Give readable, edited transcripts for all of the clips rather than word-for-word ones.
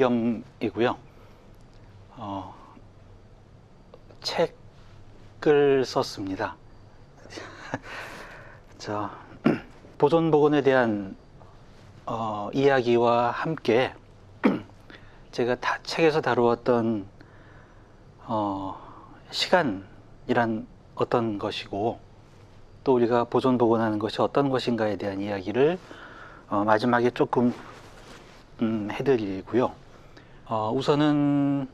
김은경이고요. 책을 썼습니다. 보존보건에 대한 이야기와 함께 제가 책에서 다루었던 시간이란 어떤 것이고 또 우리가 보존보건하는 것이 어떤 것인가에 대한 이야기를 마지막에 조금 해드리고요. 우선은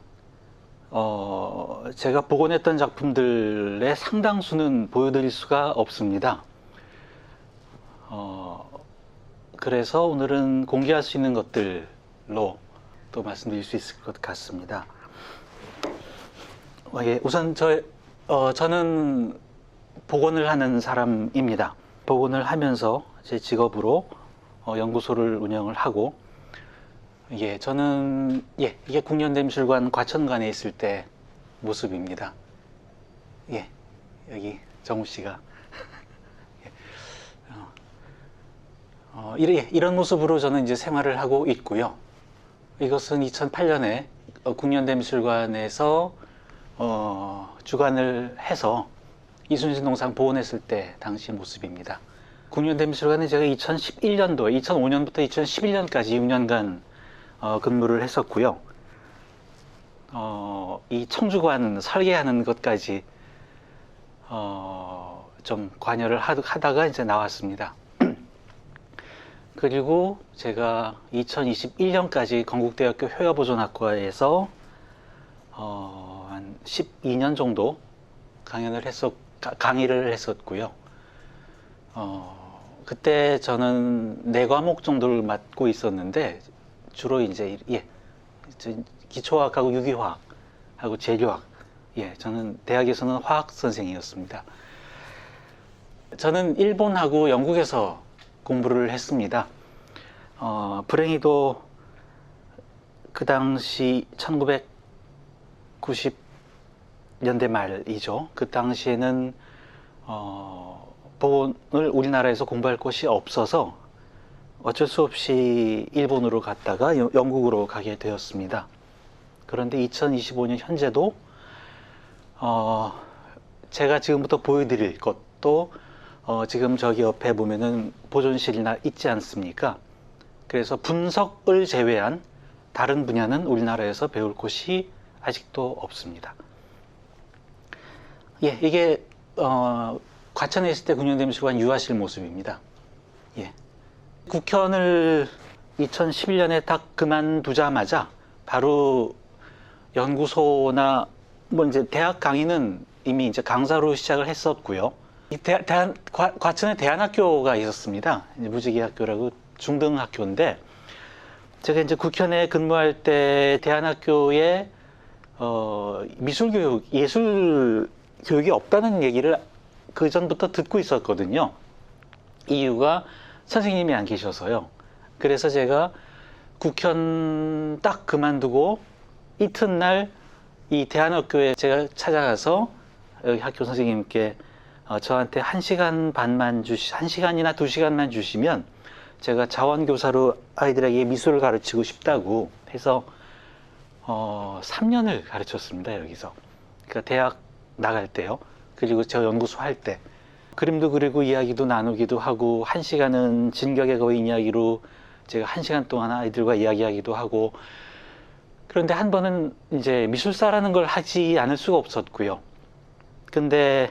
제가 복원했던 작품들의 상당수는 보여드릴 수가 없습니다. 그래서 오늘은 공개할 수 있는 것들로 또 말씀드릴 수 있을 것 같습니다. 우선 저는 복원을 하는 사람입니다. 복원을 하면서 제 직업으로 연구소를 운영을 하고, 저는 이게 국련대미술관 과천관에 있을 때 모습입니다. 여기 정우 씨가 이런 모습으로 저는 이제 생활을 하고 있고요. 이것은 2008년에 국련대미술관에서 주관을 해서 이순신 동상 복원했을 때 당시 모습입니다. 국련대미술관에 제가 2011년도, 2005년부터 2011년까지 6년간 근무를 했었고요. 이 청주관 설계하는 것까지 좀 관여를 하다가 이제 나왔습니다. 그리고 제가 2021년까지 건국대학교 효야보존학과에서 한 12년 정도 강의를 했었고요. 그때 저는 4과목 정도를 맡고 있었는데 주로 이제 기초화학하고 유기화학하고 재료학, 저는 대학에서는 화학 선생이었습니다. 저는 일본하고 영국에서 공부를 했습니다. 불행히도 그 당시 1990년대 말이죠. 그 당시에는 복원을 우리나라에서 공부할 곳이 없어서 어쩔 수 없이 일본으로 갔다가 영국으로 가게 되었습니다. 그런데 2025년 현재도 제가 지금부터 보여드릴 것도 지금 저기 옆에 보면은 보존실이나 있지 않습니까? 그래서 분석을 제외한 다른 분야는 우리나라에서 배울 곳이 아직도 없습니다. 이게 과천에 있을 때 국련대미술관 유아실 모습입니다. 국현을 2011년에 딱 그만두자마자 바로 연구소나 이제 대학 강의는 이미 이제 강사로 시작을 했었고요. 과천에 대안학교가 있었습니다. 무지개학교라고 중등학교인데, 제가 이제 국현에 근무할 때 대안학교에 미술교육, 예술 교육이 없다는 얘기를 그 전부터 듣고 있었거든요. 이유가 선생님이 안 계셔서요. 그래서 제가 국현 딱 그만두고 이튿날 이 대안학교에 제가 찾아가서 여기 학교 선생님께 저한테 1시간이나 2시간만 주시면 제가 자원교사로 아이들에게 미술을 가르치고 싶다고 해서 3년을 가르쳤습니다. 여기서. 그러니까 대학 나갈 때요. 그리고 저 연구소 할 때 그림도 그리고 이야기도 나누기도 하고, 1시간은 진격의 거인 이야기로 제가 1시간 동안 아이들과 이야기하기도 하고, 그런데 한 번은 이제 미술사라는 걸 하지 않을 수가 없었고요. 근데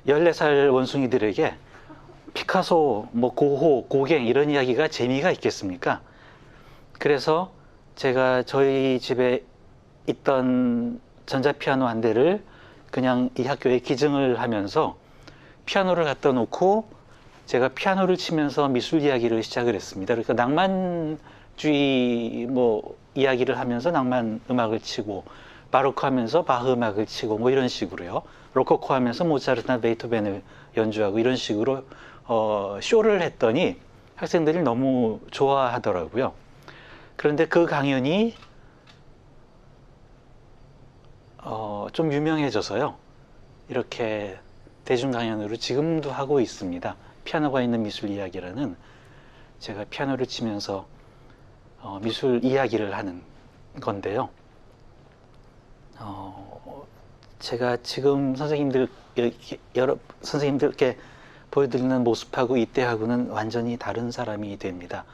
14살 원숭이들에게 피카소, 고호, 고갱 이런 이야기가 재미가 있겠습니까? 그래서 제가 저희 집에 있던 전자피아노 한 대를 그냥 이 학교에 기증을 하면서 피아노를 갖다 놓고 제가 피아노를 치면서 미술 이야기를 시작을 했습니다. 그러니까 낭만주의 이야기를 하면서 낭만 음악을 치고, 바로크 하면서 바흐 음악을 치고 이런 식으로요. 로코코 하면서 모차르트나 베이토벤을 연주하고 이런 식으로 쇼를 했더니 학생들이 너무 좋아하더라고요. 그런데 그 강연이 좀 유명해져서요. 이렇게 대중 강연으로 지금도 하고 있습니다. 피아노가 있는 미술 이야기라는, 제가 피아노를 치면서 미술 이야기를 하는 건데요. 제가 지금 여러 선생님들께 보여드리는 모습하고 이때하고는 완전히 다른 사람이 됩니다.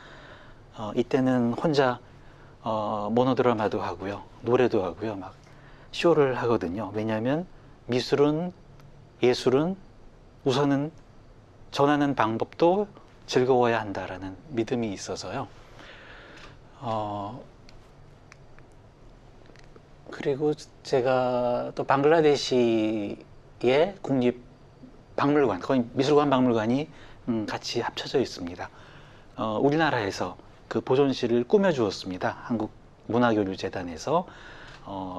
이때는 혼자 모노드라마도 하고요, 노래도 하고요, 막 쇼를 하거든요. 왜냐하면 예술은 우선은 전하는 방법도 즐거워야 한다라는 믿음이 있어서요. 그리고 제가 또 방글라데시의 국립 박물관, 거의 미술관 박물관이 같이 합쳐져 있습니다. 우리나라에서 그 보존실을 꾸며주었습니다. 한국문화교류재단에서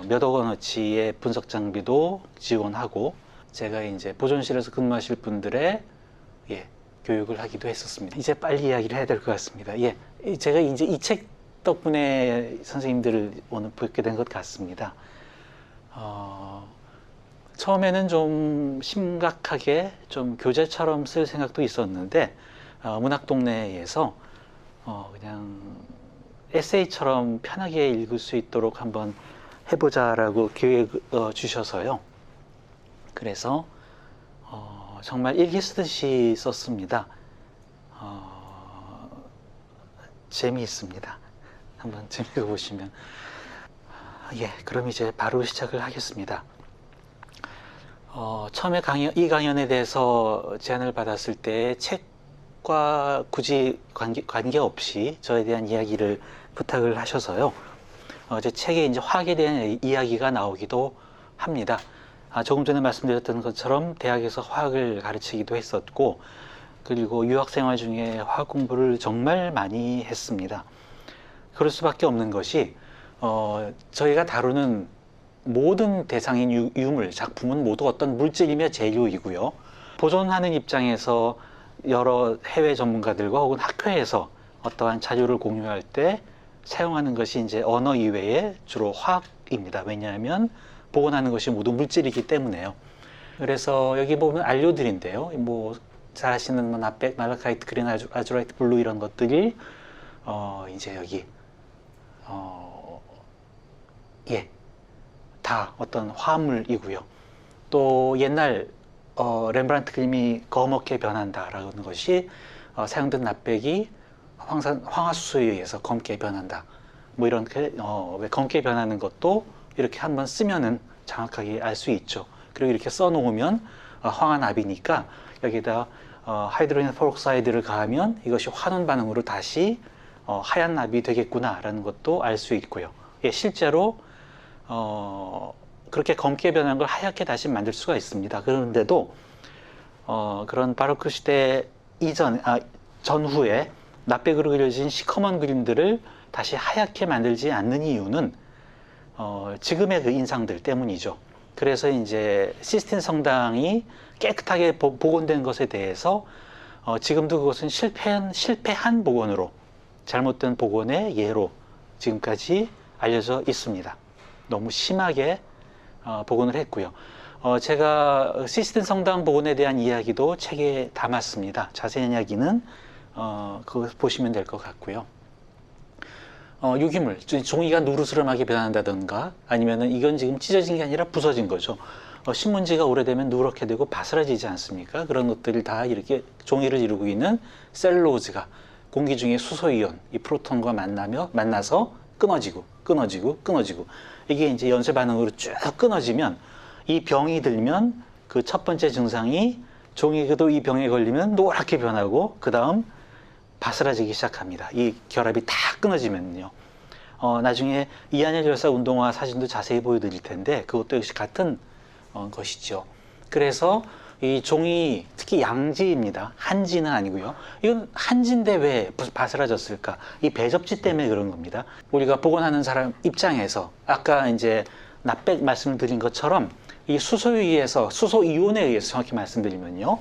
몇억 원어치의 분석 장비도 지원하고, 제가 이제 보존실에서 근무하실 분들의 교육을 하기도 했었습니다. 이제 빨리 이야기를 해야 될 것 같습니다. 제가 이제 이 책 덕분에 선생님들을 오늘 뵙게 된 것 같습니다. 처음에는 좀 심각하게 좀 교재처럼 쓸 생각도 있었는데, 문학동네에서 그냥 에세이처럼 편하게 읽을 수 있도록 한번 해보자라고 기회 주셔서요. 그래서 정말 일기 쓰듯이 썼습니다. 재미있습니다. 한번 읽어보시면. 그럼 이제 바로 시작을 하겠습니다. 처음에 이 강연에 대해서 제안을 받았을 때 책과 굳이 관계없이 저에 대한 이야기를 부탁을 하셔서요. 제 책에 이제 화학에 대한 이야기가 나오기도 합니다. 조금 전에 말씀드렸던 것처럼 대학에서 화학을 가르치기도 했었고, 그리고 유학생활 중에 화학 공부를 정말 많이 했습니다. 그럴 수밖에 없는 것이 저희가 다루는 모든 대상인 유물, 작품은 모두 어떤 물질이며 재료이고요. 보존하는 입장에서 여러 해외 전문가들과 혹은 학회에서 어떠한 자료를 공유할 때 사용하는 것이 이제 언어 이외에 주로 화학입니다. 왜냐하면 복원하는 것이 모두 물질이기 때문에요. 그래서 여기 보면 안료들인데요. 잘 아시는 나백, 말라카이트, 그린, 아주라이트, 블루 이런 것들이 이제 여기 다 어떤 화합물이고요. 또 옛날 렘브란트 그림이 검게 변한다라는 것이 사용된 납백이 황화수소에 의해서 검게 변한다. 이렇게 왜 검게 변하는 것도 이렇게 한번 쓰면은 정확하게 알 수 있죠. 그리고 이렇게 써놓으면 황화납이니까 여기다 하이드로겐 페록사이드를 가하면 이것이 환원 반응으로 다시 하얀 납이 되겠구나라는 것도 알 수 있고요. 실제로 그렇게 검게 변한 걸 하얗게 다시 만들 수가 있습니다. 그런데도 그런 바로크 시대 전후에 납백으로 그려진 시커먼 그림들을 다시 하얗게 만들지 않는 이유는 지금의 그 인상들 때문이죠. 그래서 이제 시스틴 성당이 깨끗하게 복원된 것에 대해서 지금도 그것은 실패한 복원으로, 잘못된 복원의 예로 지금까지 알려져 있습니다. 너무 심하게 복원을 했고요. 제가 시스틴 성당 복원에 대한 이야기도 책에 담았습니다. 자세한 이야기는 그거 보시면 될 것 같고요. 유기물, 종이가 누르스름하게 변한다든가, 아니면은 이건 지금 찢어진 게 아니라 부서진 거죠. 신문지가 오래되면 누렇게 되고 바스라지지 않습니까? 그런 것들이 다 이렇게 종이를 이루고 있는 셀룰로즈가 공기 중에 수소이온, 이 프로톤과 만나서 끊어지고 이게 이제 연쇄 반응으로 쭉 끊어지면, 이 병이 들면 그 첫 번째 증상이 종이도 이 병에 걸리면 노랗게 변하고 그 다음 바스라지기 시작합니다. 이 결합이 다 끊어지면요. 나중에 이한열 열사 운동화 사진도 자세히 보여드릴 텐데 그것도 역시 같은 것이죠. 그래서 이 종이, 특히 양지입니다. 한지는 아니고요. 이건 한지인데 왜 바스라졌을까? 이 배접지 때문에 그런 겁니다. 우리가 복원하는 사람 입장에서 아까 이제 납백 말씀드린 것처럼 이 수소이온에 의해서 정확히 말씀드리면요.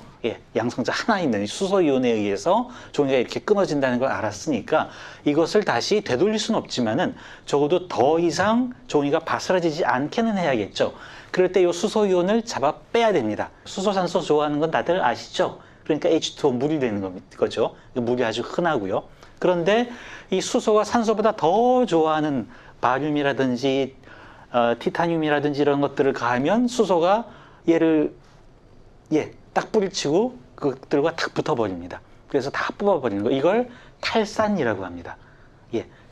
양성자 하나 있는 이 수소이온에 의해서 종이가 이렇게 끊어진다는 걸 알았으니까 이것을 다시 되돌릴 수는 없지만은 적어도 더 이상 종이가 바스라지지 않게는 해야겠죠. 그럴 때 이 수소이온을 잡아 빼야 됩니다. 수소산소 좋아하는 건 다들 아시죠? 그러니까 H2O 물이 되는 거죠. 물이 아주 흔하고요. 그런데 이 수소가 산소보다 더 좋아하는 바륨이라든지 티타늄이라든지 이런 것들을 가하면 수소가 얘를 딱 뿌리치고 그것들과 탁 붙어버립니다. 그래서 다 뽑아버리는 거. 이걸 탈산이라고 합니다.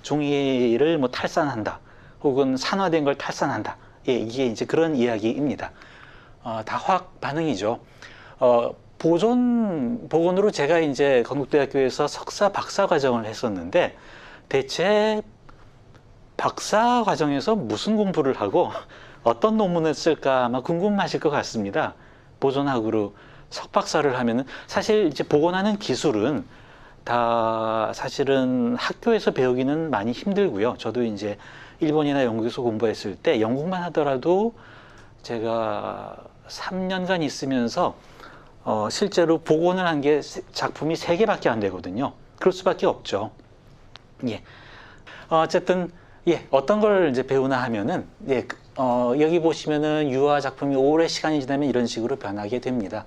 종이를 뭐 탈산한다. 혹은 산화된 걸 탈산한다. 이게 이제 그런 이야기입니다. 다 화학 반응이죠. 보건으로 제가 이제 건국대학교에서 석사 박사 과정을 했었는데, 대체 박사 과정에서 무슨 공부를 하고 어떤 논문을 쓸까 아마 궁금하실 것 같습니다. 보존학으로 석박사를 하면은, 사실 이제 보건하는 기술은 다 사실은 학교에서 배우기는 많이 힘들고요. 저도 이제 일본이나 영국에서 공부했을 때 영국만 하더라도 제가 3년간 있으면서 실제로 복원을 한 게 작품이 3개밖에 안 되거든요. 그럴 수밖에 없죠. 어쨌든 어떤 걸 이제 배우나 하면은 여기 보시면은 유화 작품이 오래 시간이 지나면 이런 식으로 변하게 됩니다.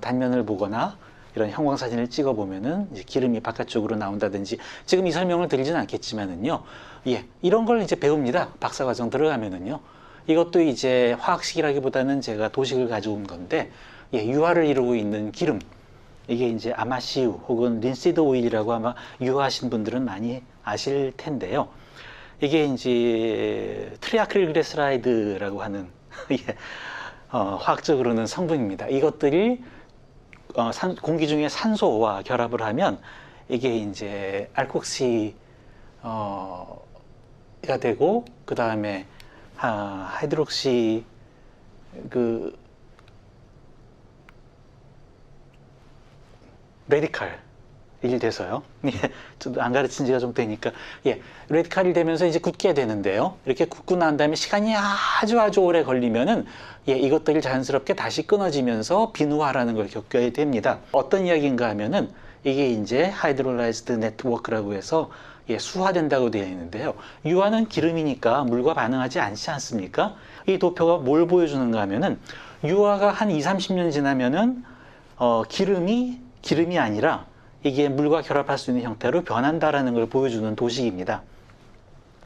단면을 보거나 이런 형광 사진을 찍어 보면은 이제 기름이 바깥쪽으로 나온다든지, 지금 이 설명을 드리진 않겠지만은요, 이런 걸 이제 배웁니다. 박사과정 들어가면은요. 이것도 이제 화학식이라기보다는 제가 도식을 가져온 건데, 유화를 이루고 있는 기름, 이게 이제 아마시우 혹은 린시드 오일이라고 아마 유화하신 분들은 많이 아실 텐데요. 이게 이제 트리아크릴그레스라이드라고 하는 화학적으로는 성분입니다. 이것들이 공기 중에 산소와 결합을 하면 이게 이제 알콕시가 되고, 그 다음에 하이드록시 레디칼이 돼서요. 저도 안 가르친 지가 좀 되니까, 레디칼이 되면서 이제 굳게 되는데요. 이렇게 굳고 난 다음에 시간이 아주 오래 걸리면은, 이것들이 자연스럽게 다시 끊어지면서 비누화라는 걸 겪게 됩니다. 어떤 이야기인가 하면은, 이게 이제 하이드롤라이즈드 네트워크라고 해서 수화된다고 되어 있는데요. 유화는 기름이니까 물과 반응하지 않지 않습니까? 이 도표가 뭘 보여주는가 하면은, 유화가 한 20-30년 지나면은 기름이 아니라 이게 물과 결합할 수 있는 형태로 변한다라는 걸 보여주는 도식입니다.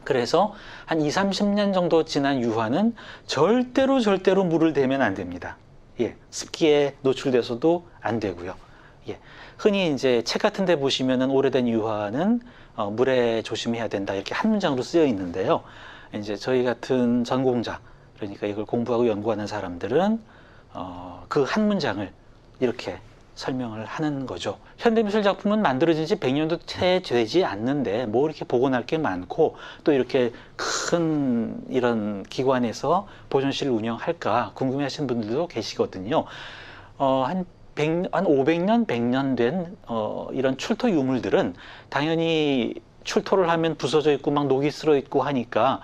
그래서 한 20-30년 정도 지난 유화는 절대로 물을 대면 안 됩니다. 습기에 노출돼서도 안 되고요. 흔히 이제 책 같은 데 보시면은 오래된 유화는 물에 조심해야 된다, 이렇게 한 문장으로 쓰여 있는데요. 이제 저희 같은 전공자, 그러니까 이걸 공부하고 연구하는 사람들은 그 한 문장을 이렇게 설명을 하는 거죠. 현대미술 작품은 만들어진 지 100년도 채 되지 않는데 뭐 이렇게 복원할 게 많고, 또 이렇게 큰 이런 기관에서 보존실을 운영할까 궁금해 하시는 분들도 계시거든요. 한 500년, 100년 된 이런 출토 유물들은 당연히 출토를 하면 부서져 있고 막 녹이 슬어 있고 하니까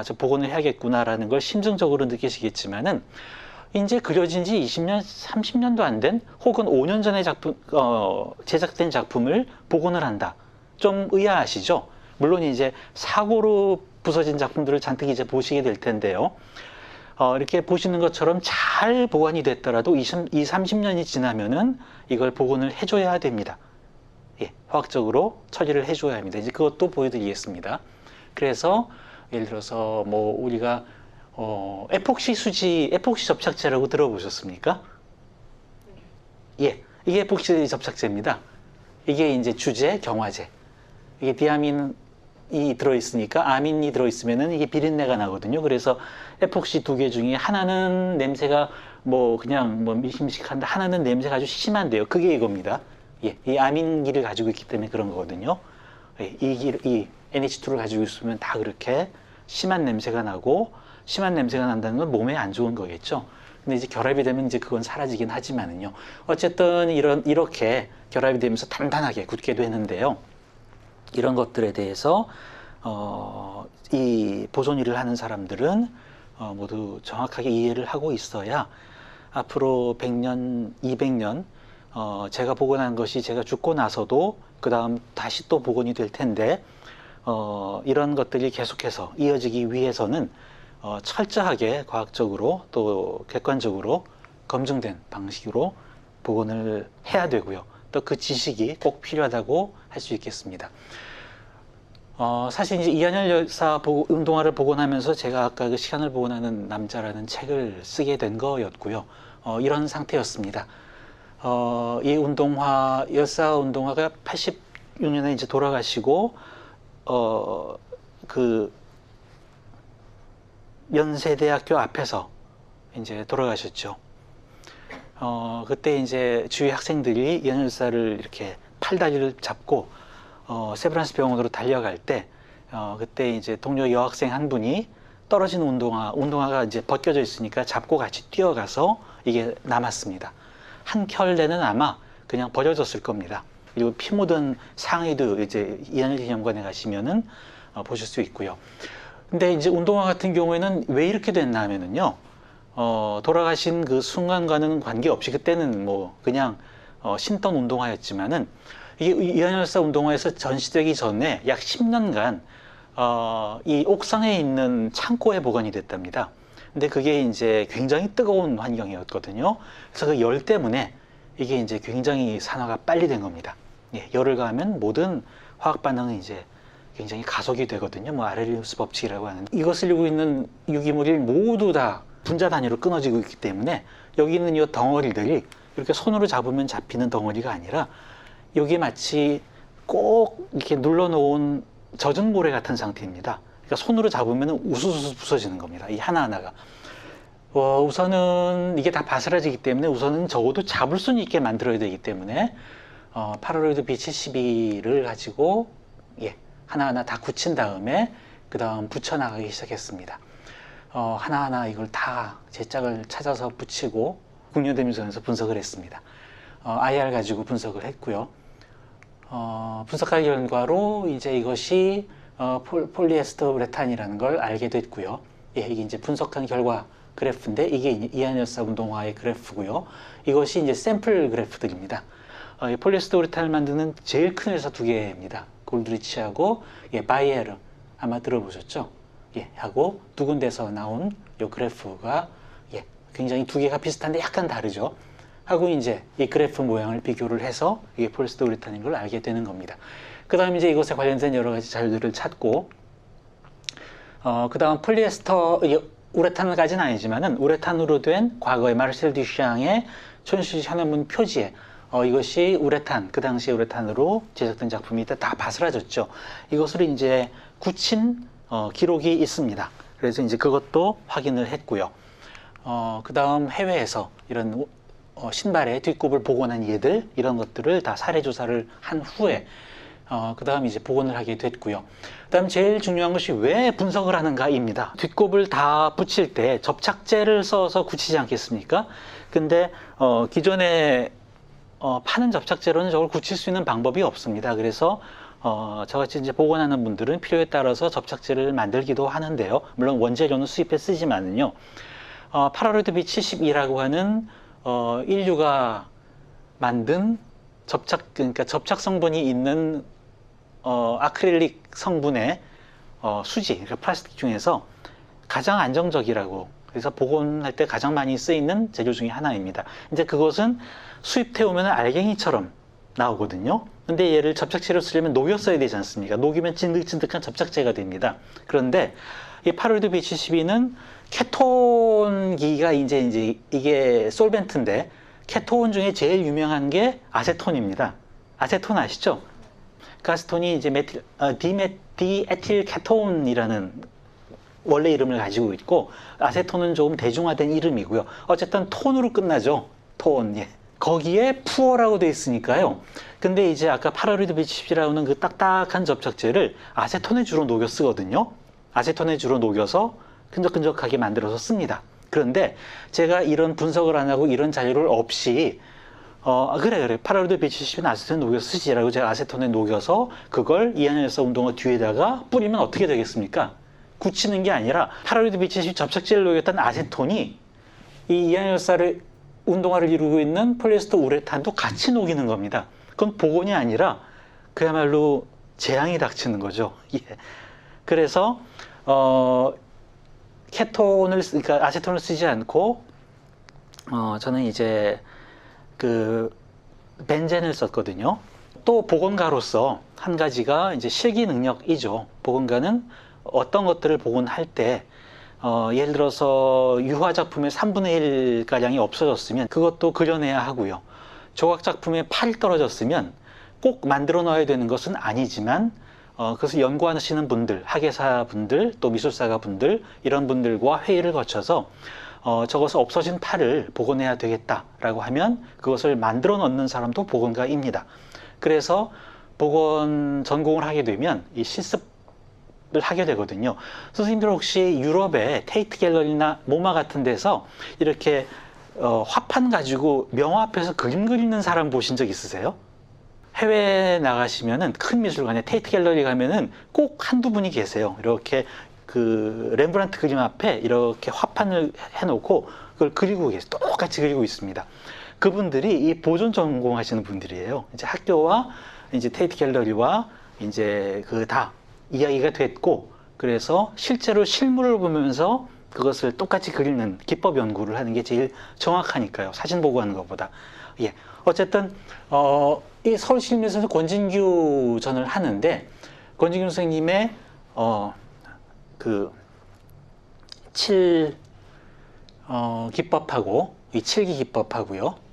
저 복원을 해야겠구나라는 걸 심정적으로 느끼시겠지만은, 이제 그려진 지 20년, 30년도 안 된, 혹은 5년 전에 제작된 작품을 복원을 한다. 좀 의아하시죠? 물론 이제 사고로 부서진 작품들을 잔뜩 이제 보시게 될 텐데요. 이렇게 보시는 것처럼 잘 보관이 됐더라도 30년이 지나면은 이걸 복원을 해줘야 됩니다. 화학적으로 처리를 해줘야 합니다. 이제 그것도 보여드리겠습니다. 그래서 예를 들어서 뭐 우리가 에폭시 접착제라고 들어보셨습니까? 이게 에폭시 접착제입니다. 이게 이제 주재, 경화제. 이게 디아민이 들어있으니까, 아민이 들어있으면은 이게 비린내가 나거든요. 그래서 에폭시 2개 중에 하나는 냄새가 그냥 미심식한데, 하나는 냄새가 아주 심한데요. 그게 이겁니다. 이 아민기를 가지고 있기 때문에 그런 거거든요. 이 NH2를 가지고 있으면 다 그렇게 심한 냄새가 나고, 심한 냄새가 난다는 건 몸에 안 좋은 거겠죠. 근데 이제 결합이 되면 이제 그건 사라지긴 하지만은요. 어쨌든 이렇게 결합이 되면서 단단하게 굳게 되는데요. 이런 것들에 대해서 이 보존 일을 하는 사람들은 모두 정확하게 이해를 하고 있어야 앞으로 100년, 200년 제가 복원한 것이 제가 죽고 나서도 그 다음 다시 또 복원이 될 텐데, 이런 것들이 계속해서 이어지기 위해서는 철저하게 과학적으로 또 객관적으로 검증된 방식으로 복원을 해야 되고요. 또 그 지식이 꼭 필요하다고 할 수 있겠습니다. 사실 이제 이한열 열사 운동화를 복원하면서 제가 아까 그 시간을 복원하는 남자라는 책을 쓰게 된 거였고요. 이런 상태였습니다. 이 운동화, 열사 운동화가 86년에 이제 돌아가시고, 그 연세대학교 앞에서 이제 돌아가셨죠. 그때 이제 주위 학생들이 이한열 열사를 이렇게 팔다리를 잡고 세브란스 병원으로 달려갈 때 그때 이제 동료 여학생 한 분이 떨어진 운동화가 이제 벗겨져 있으니까 잡고 같이 뛰어가서 이게 남았습니다. 한 켤레는 아마 그냥 버려졌을 겁니다. 그리고 피 묻은 상의도 이제 이한열 기념관에 가시면은 보실 수 있고요. 근데 이제 운동화 같은 경우에는 왜 이렇게 됐나 하면은요, 돌아가신 그 순간과는 관계없이 그때는 뭐 그냥 신던 운동화였지만은 이게 이한열 열사 운동화에서 전시되기 전에 약 10년간 이 옥상에 있는 창고에 보관이 됐답니다. 근데 그게 이제 굉장히 뜨거운 환경이었거든요. 그래서 그 열 때문에 이게 이제 굉장히 산화가 빨리 된 겁니다. 예, 열을 가하면 모든 화학 반응은 이제 굉장히 가속이 되거든요. 뭐 아렐리우스 법칙이라고 하는, 이것을 이루고 있는 유기물이 모두 다 분자 단위로 끊어지고 있기 때문에 여기 있는 이 덩어리들이 이렇게 손으로 잡으면 잡히는 덩어리가 아니라 여기 마치 꼭 이렇게 눌러놓은 젖은 모래 같은 상태입니다. 그러니까 손으로 잡으면 우수수 부서지는 겁니다. 이 하나하나가. 우선은 이게 다 바스라지기 때문에 우선은 적어도 잡을 수 있게 만들어야 되기 때문에 파라로이드 B72를 가지고 하나하나 다 굳힌 다음에 그 다음 붙여나가기 시작했습니다. 하나하나 이걸 다 제짝을 찾아서 붙이고 국려대미소에서 분석을 했습니다. IR 가지고 분석을 했고요. 분석할 결과로 이제 이것이 폴리에스터 우레탄이라는 걸 알게 됐고요. 이게 이제 분석한 결과 그래프인데 이게 이한열 열사 운동화의 그래프고요. 이것이 이제 샘플 그래프들입니다. 폴리에스터 우레탄을 만드는 제일 큰 회사 두 개입니다. 골드리치하고 바이에르, 아마 들어보셨죠? 하고 두 군데서 나온 이 그래프가 굉장히 두 개가 비슷한데 약간 다르죠. 하고 이제 이 그래프 모양을 비교를 해서 이게 폴리에스터 우레탄인 걸 알게 되는 겁니다. 그 다음 이제 이것에 관련된 여러 가지 자료들을 찾고, 그 다음 폴리에스터 우레탄까지는 아니지만은 우레탄으로 된 과거의 마르셀 듀샹의 촌슈 현현문 표지에 이것이 우레탄, 그 당시에 우레탄으로 제작된 작품이 다 바스라졌죠. 이것을 이제 굳힌 기록이 있습니다. 그래서 이제 그것도 확인을 했고요. 그 다음 해외에서 이런 신발의 뒷굽을 복원한 예들, 이런 것들을 다 사례 조사를 한 후에 그 다음 이제 복원을 하게 됐고요. 그 다음 제일 중요한 것이 왜 분석을 하는가입니다. 뒷굽을 다 붙일 때 접착제를 써서 굳히지 않겠습니까? 근데 기존에 파는 접착제로는 저걸 굳힐 수 있는 방법이 없습니다. 그래서 저같이 이제 복원하는 분들은 필요에 따라서 접착제를 만들기도 하는데요. 물론 원재료는 수입해 쓰지만은요. 파라로이드 B72라고 하는 인류가 만든 그러니까 접착 성분이 있는 아크릴릭 성분의 수지, 그러니까 플라스틱 중에서 가장 안정적이라고, 그래서 복원할 때 가장 많이 쓰이는 재료 중에 하나입니다. 이제 그것은 수입해 오면 알갱이처럼 나오거든요. 근데 얘를 접착제로 쓰려면 녹였어야 되지 않습니까? 녹이면 찐득찐득한 접착제가 됩니다. 그런데 이 파라로이드 B72는 케톤기가 이제 이게 솔벤트인데, 케톤 중에 제일 유명한 게 아세톤입니다. 아세톤 아시죠? 그 아세톤이 이제 디에틸 케톤이라는 원래 이름을 가지고 있고, 아세톤은 조금 대중화된 이름이고요. 어쨌든 톤으로 끝나죠. 톤. 거기에 푸어라고 되어 있으니까요. 근데 이제 아까 파라로이드 B72라는 그 딱딱한 접착제를 아세톤에 주로 녹여 쓰거든요. 아세톤에 주로 녹여서 끈적끈적하게 만들어서 씁니다. 그런데 제가 이런 분석을 안 하고 이런 자료를 없이 그래 파라로이드 B72는 아세톤에 녹여 쓰지라고 제가 아세톤에 녹여서 그걸 이한열 열사 운동화 뒤에다가 뿌리면 어떻게 되겠습니까? 굳히는 게 아니라 파라로이드 B72 접착제를 녹였던 아세톤이 이 이한열 열사를 운동화를 이루고 있는 폴리에스터 우레탄도 같이 녹이는 겁니다. 그건 복원이 아니라 그야말로 재앙이 닥치는 거죠. 그래서 그러니까 아세톤을 쓰지 않고 저는 이제 그 벤젠을 썼거든요. 또 복원가로서 한 가지가 이제 실기 능력이죠. 복원가는 어떤 것들을 복원할 때 예를 들어서 유화 작품의 3분의 1가량이 없어졌으면 그것도 그려내야 하고요. 조각 작품의 팔이 떨어졌으면 꼭 만들어 넣어야 되는 것은 아니지만 그것을 연구하시는 분들, 학예사 분들, 또 미술사가 분들 이런 분들과 회의를 거쳐서 저것을 없어진 팔을 복원해야 되겠다라고 하면 그것을 만들어 넣는 사람도 복원가입니다. 그래서 복원 전공을 하게 되면 이 실습을 하게 되거든요. 선생님들 혹시 유럽의 테이트 갤러리나 모마 같은 데서 이렇게 화판 가지고 명화 앞에서 그림 그리는 사람 보신 적 있으세요? 해외에 나가시면은 큰 미술관에 테이트 갤러리 가면은 꼭 한두 분이 계세요. 이렇게 그 렘브란트 그림 앞에 이렇게 화판을 해놓고 그걸 그리고 계세요. 똑같이 그리고 있습니다. 그분들이 이 보존 전공하시는 분들이에요. 이제 학교와 이제 테이트 갤러리와 이제 그 다 이야기가 됐고, 그래서 실제로 실물을 보면서 그것을 똑같이 그리는 기법 연구를 하는 게 제일 정확하니까요. 사진 보고 하는 것보다. 예. 어쨌든 이 서울시립미술에서 권진규 전을 하는데, 권진규 선생님의 그 기법하고 이 칠기 기법하고요.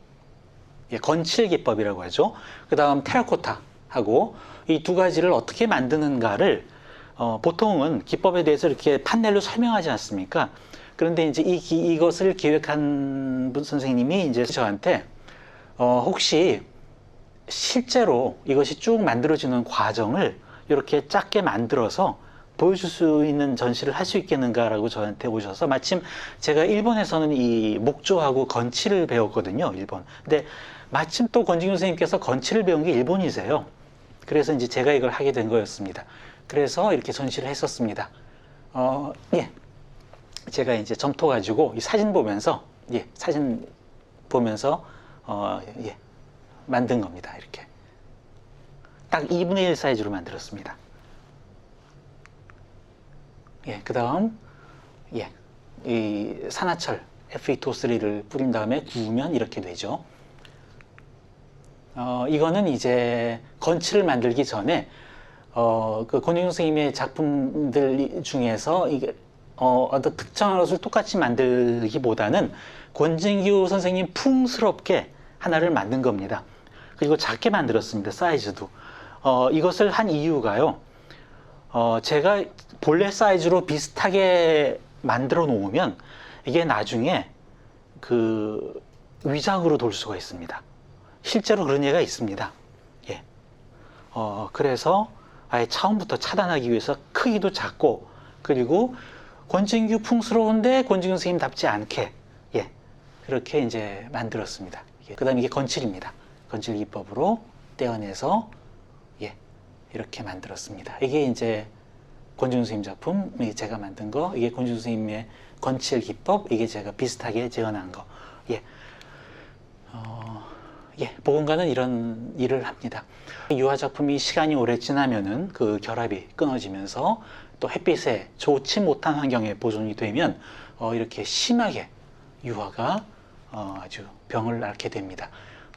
예, 건칠 기법이라고 하죠. 그 다음 테라코타하고 이 두 가지를 어떻게 만드는가를 보통은 기법에 대해서 이렇게 판넬로 설명하지 않습니까? 그런데 이제 이것을 기획한 분 선생님이 이제 저한테 혹시 실제로 이것이 쭉 만들어지는 과정을 이렇게 작게 만들어서 보여줄 수 있는 전시를 할 수 있겠는가라고 저한테 오셔서, 마침 제가 일본에서는 이 목조하고 건치를 배웠거든요, 일본. 근데 마침 또 권진규 선생님께서 건치를 배운 게 일본이세요. 그래서 이제 제가 이걸 하게 된 거였습니다. 그래서 이렇게 전시를 했었습니다. 예. 제가 이제 점토 가지고 이 사진 보면서, 예, 사진 보면서, 예, 만든 겁니다. 이렇게. 딱 2분의 1 사이즈로 만들었습니다. 예, 그 다음, 예, 이 산화철 Fe2O3를 뿌린 다음에 구우면 이렇게 되죠. 이거는 이제 건치를 만들기 전에, 그 권윤경 선생님의 작품들 중에서 이게, 어떤 특정한 것을 똑같이 만들기보다는 권진규 선생님 풍스럽게 하나를 만든 겁니다. 그리고 작게 만들었습니다. 사이즈도. 이것을 한 이유가요. 제가 본래 사이즈로 비슷하게 만들어 놓으면 이게 나중에 그 위작으로 돌 수가 있습니다. 실제로 그런 예가 있습니다. 예. 그래서 아예 처음부터 차단하기 위해서 크기도 작고, 그리고 권진규 풍스러운데 권진규 선생님답지 않게, 예, 그렇게 이제 만들었습니다. 그 다음에 이게 건칠입니다. 건칠 기법으로 떼어내서, 예, 이렇게 만들었습니다. 이게 이제 권진규 선생님 작품, 제가 만든 거, 이게 권진규 선생님의 건칠 기법, 이게 제가 비슷하게 재현한 거. 예. 예, 복원가는 이런 일을 합니다. 유화 작품이 시간이 오래 지나면은 그 결합이 끊어지면서 또 햇빛에 좋지 못한 환경에 보존이 되면 이렇게 심하게 유화가 아주 병을 앓게 됩니다.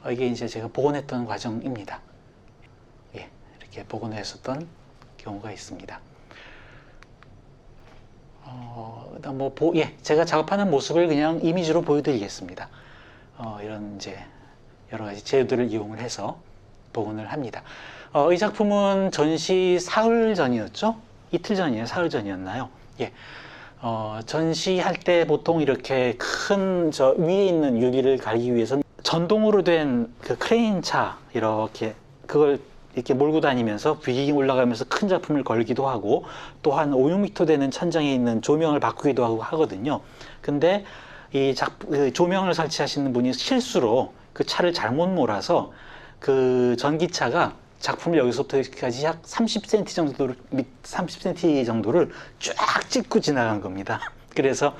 이게 이제 제가 복원했던 과정입니다. 예, 이렇게 복원했었던 경우가 있습니다. 예, 제가 작업하는 모습을 그냥 이미지로 보여드리겠습니다. 이런 이제 여러 가지 재료들을 이용을 해서 복원을 합니다. 이 작품은 전시 사흘 전이었죠? 이틀 전이에요? 사흘 전이었나요? 예. 전시할 때 보통 이렇게 큰 저 위에 있는 유리를 가리기 위해서 전동으로 된 그 크레인차 이렇게 그걸 이렇게 몰고 다니면서 비기 올라가면서 큰 작품을 걸기도 하고, 또 한 5, 6m 되는 천장에 있는 조명을 바꾸기도 하고 하거든요. 근데 이 조명을 설치하시는 분이 실수로 그 차를 잘못 몰아서 그 전기차가 작품을 여기서부터 여기까지 약 30cm 정도를 쫙 찍고 지나간 겁니다. 그래서,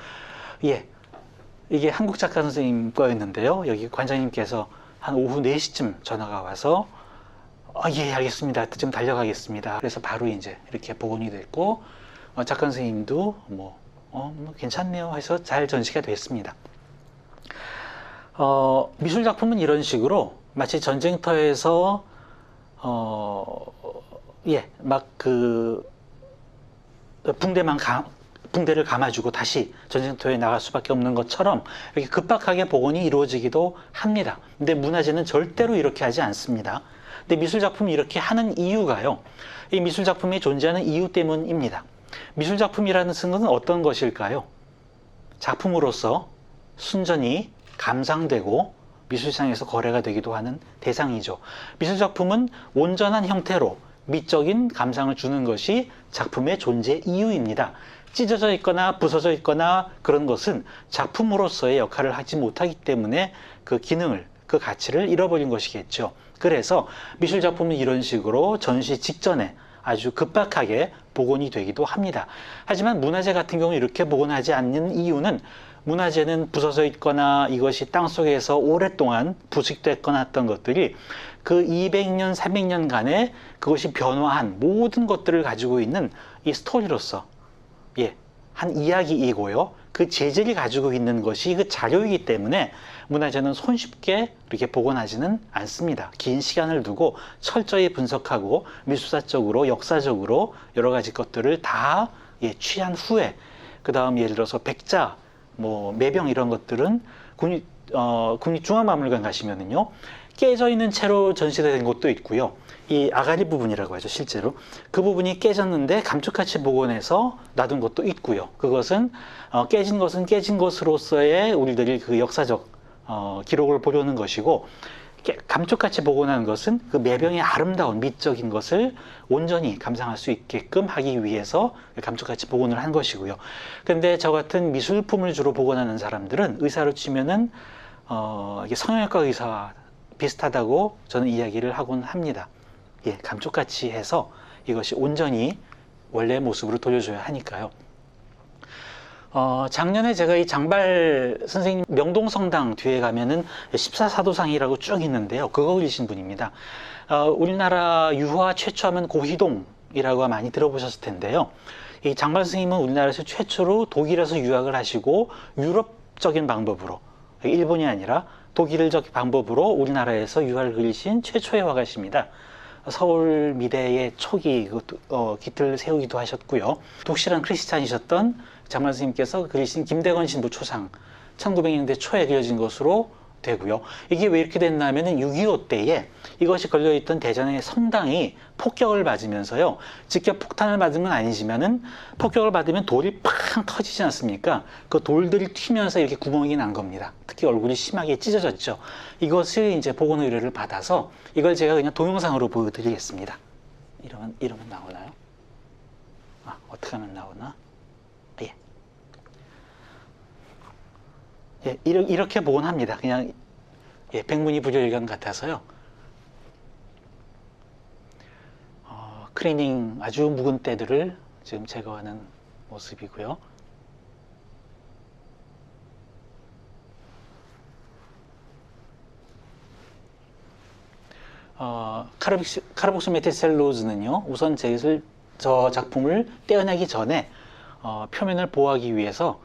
예, 이게 한국 작가 선생님 거였는데요. 여기 관장님께서 한 오후 4시쯤 전화가 와서, 예, 알겠습니다. 지금 달려가겠습니다. 그래서 바로 이제 이렇게 복원이 됐고, 작가 선생님도 뭐 괜찮네요 해서 잘 전시가 됐습니다. 미술 작품은 이런 식으로 마치 전쟁터에서 막 붕대를 감아주고 다시 전쟁터에 나갈 수밖에 없는 것처럼 이렇게 급박하게 복원이 이루어지기도 합니다. 근데 문화재는 절대로 이렇게 하지 않습니다. 근데 미술작품이 이렇게 하는 이유가요. 이 미술작품이 존재하는 이유 때문입니다. 미술작품이라는 것은 어떤 것일까요? 작품으로서 순전히 감상되고 미술시장에서 거래가 되기도 하는 대상이죠. 미술작품은 온전한 형태로 미적인 감상을 주는 것이 작품의 존재 이유입니다. 찢어져 있거나 부서져 있거나 그런 것은 작품으로서의 역할을 하지 못하기 때문에 그 기능을, 그 가치를 잃어버린 것이겠죠. 그래서 미술작품은 이런 식으로 전시 직전에 아주 급박하게 복원이 되기도 합니다. 하지만 문화재 같은 경우 이렇게 복원하지 않는 이유는 문화재는 부서져 있거나 이것이 땅속에서 오랫동안 부식됐거나 했던 것들이 그 200년, 300년간에 그것이 변화한 모든 것들을 가지고 있는 이 스토리로서 한 이야기이고요. 그 재질이 가지고 있는 것이 그 자료이기 때문에 문화재는 손쉽게 이렇게 복원하지는 않습니다. 긴 시간을 두고 철저히 분석하고 미술사적으로, 역사적으로 여러 가지 것들을 다 취한 후에 그 다음 예를 들어서 백자, 매병 이런 것들은 국립중앙박물관 가시면은요 깨져 있는 채로 전시된 곳도 있고요. 이 아가리 부분이라고 하죠, 실제로. 그 부분이 깨졌는데 감쪽같이 복원해서 놔둔 것도 있고요. 그것은 깨진 것은 깨진 것으로서의 우리들이 그 역사적 기록을 보려는 것이고, 감쪽같이 복원하는 것은 그 매병의 아름다운 미적인 것을 온전히 감상할 수 있게끔 하기 위해서 감쪽같이 복원을 한 것이고요. 근데 저 같은 미술품을 주로 복원하는 사람들은 의사로 치면은 이게 성형외과 의사와 비슷하다고 저는 이야기를 하곤 합니다. 감쪽같이 해서 이것이 온전히 원래 모습으로 돌려줘야 하니까요. 작년에 제가 이 장발 선생님 명동성당 뒤에 가면은 14사도상이라고 쭉 있는데요. 그거 그리신 분입니다. 우리나라 유화 최초하면 고희동이라고 많이 들어보셨을 텐데요. 이 장발 선생님은 우리나라에서 최초로 독일에서 유학을 하시고 유럽적인 방법으로, 일본이 아니라 독일적 방법으로 우리나라에서 유화를 그리신 최초의 화가십니다. 서울 미대의 초기 기틀을 세우기도 하셨고요. 독실한 크리스찬이셨던 장만 스님께서 그리신 김대건 신부 초상 1900년대 초에 그려진 것으로 되고요. 이게 왜 이렇게 됐냐면은 6.25 때에 이것이 걸려있던 대전의 성당이 폭격을 맞으면서요. 직접 폭탄을 맞은 건 아니지만은 폭격을 받으면 돌이 팡 터지지 않습니까? 그 돌들이 튀면서 이렇게 구멍이 난 겁니다. 특히 얼굴이 심하게 찢어졌죠. 이것을 이제 복원 의뢰를 받아서 이걸 제가 그냥 동영상으로 보여드리겠습니다. 이러면 나오나요? 어떻게 하면 나오나? 이렇게 복원합니다. 그냥 백문이불여일견 같아서요. 클리닝 아주 묵은 때들을 지금 제거하는 모습이고요. 카르복시 메틸셀룰로즈는요, 우선 저 작품을 떼어내기 전에 표면을 보호하기 위해서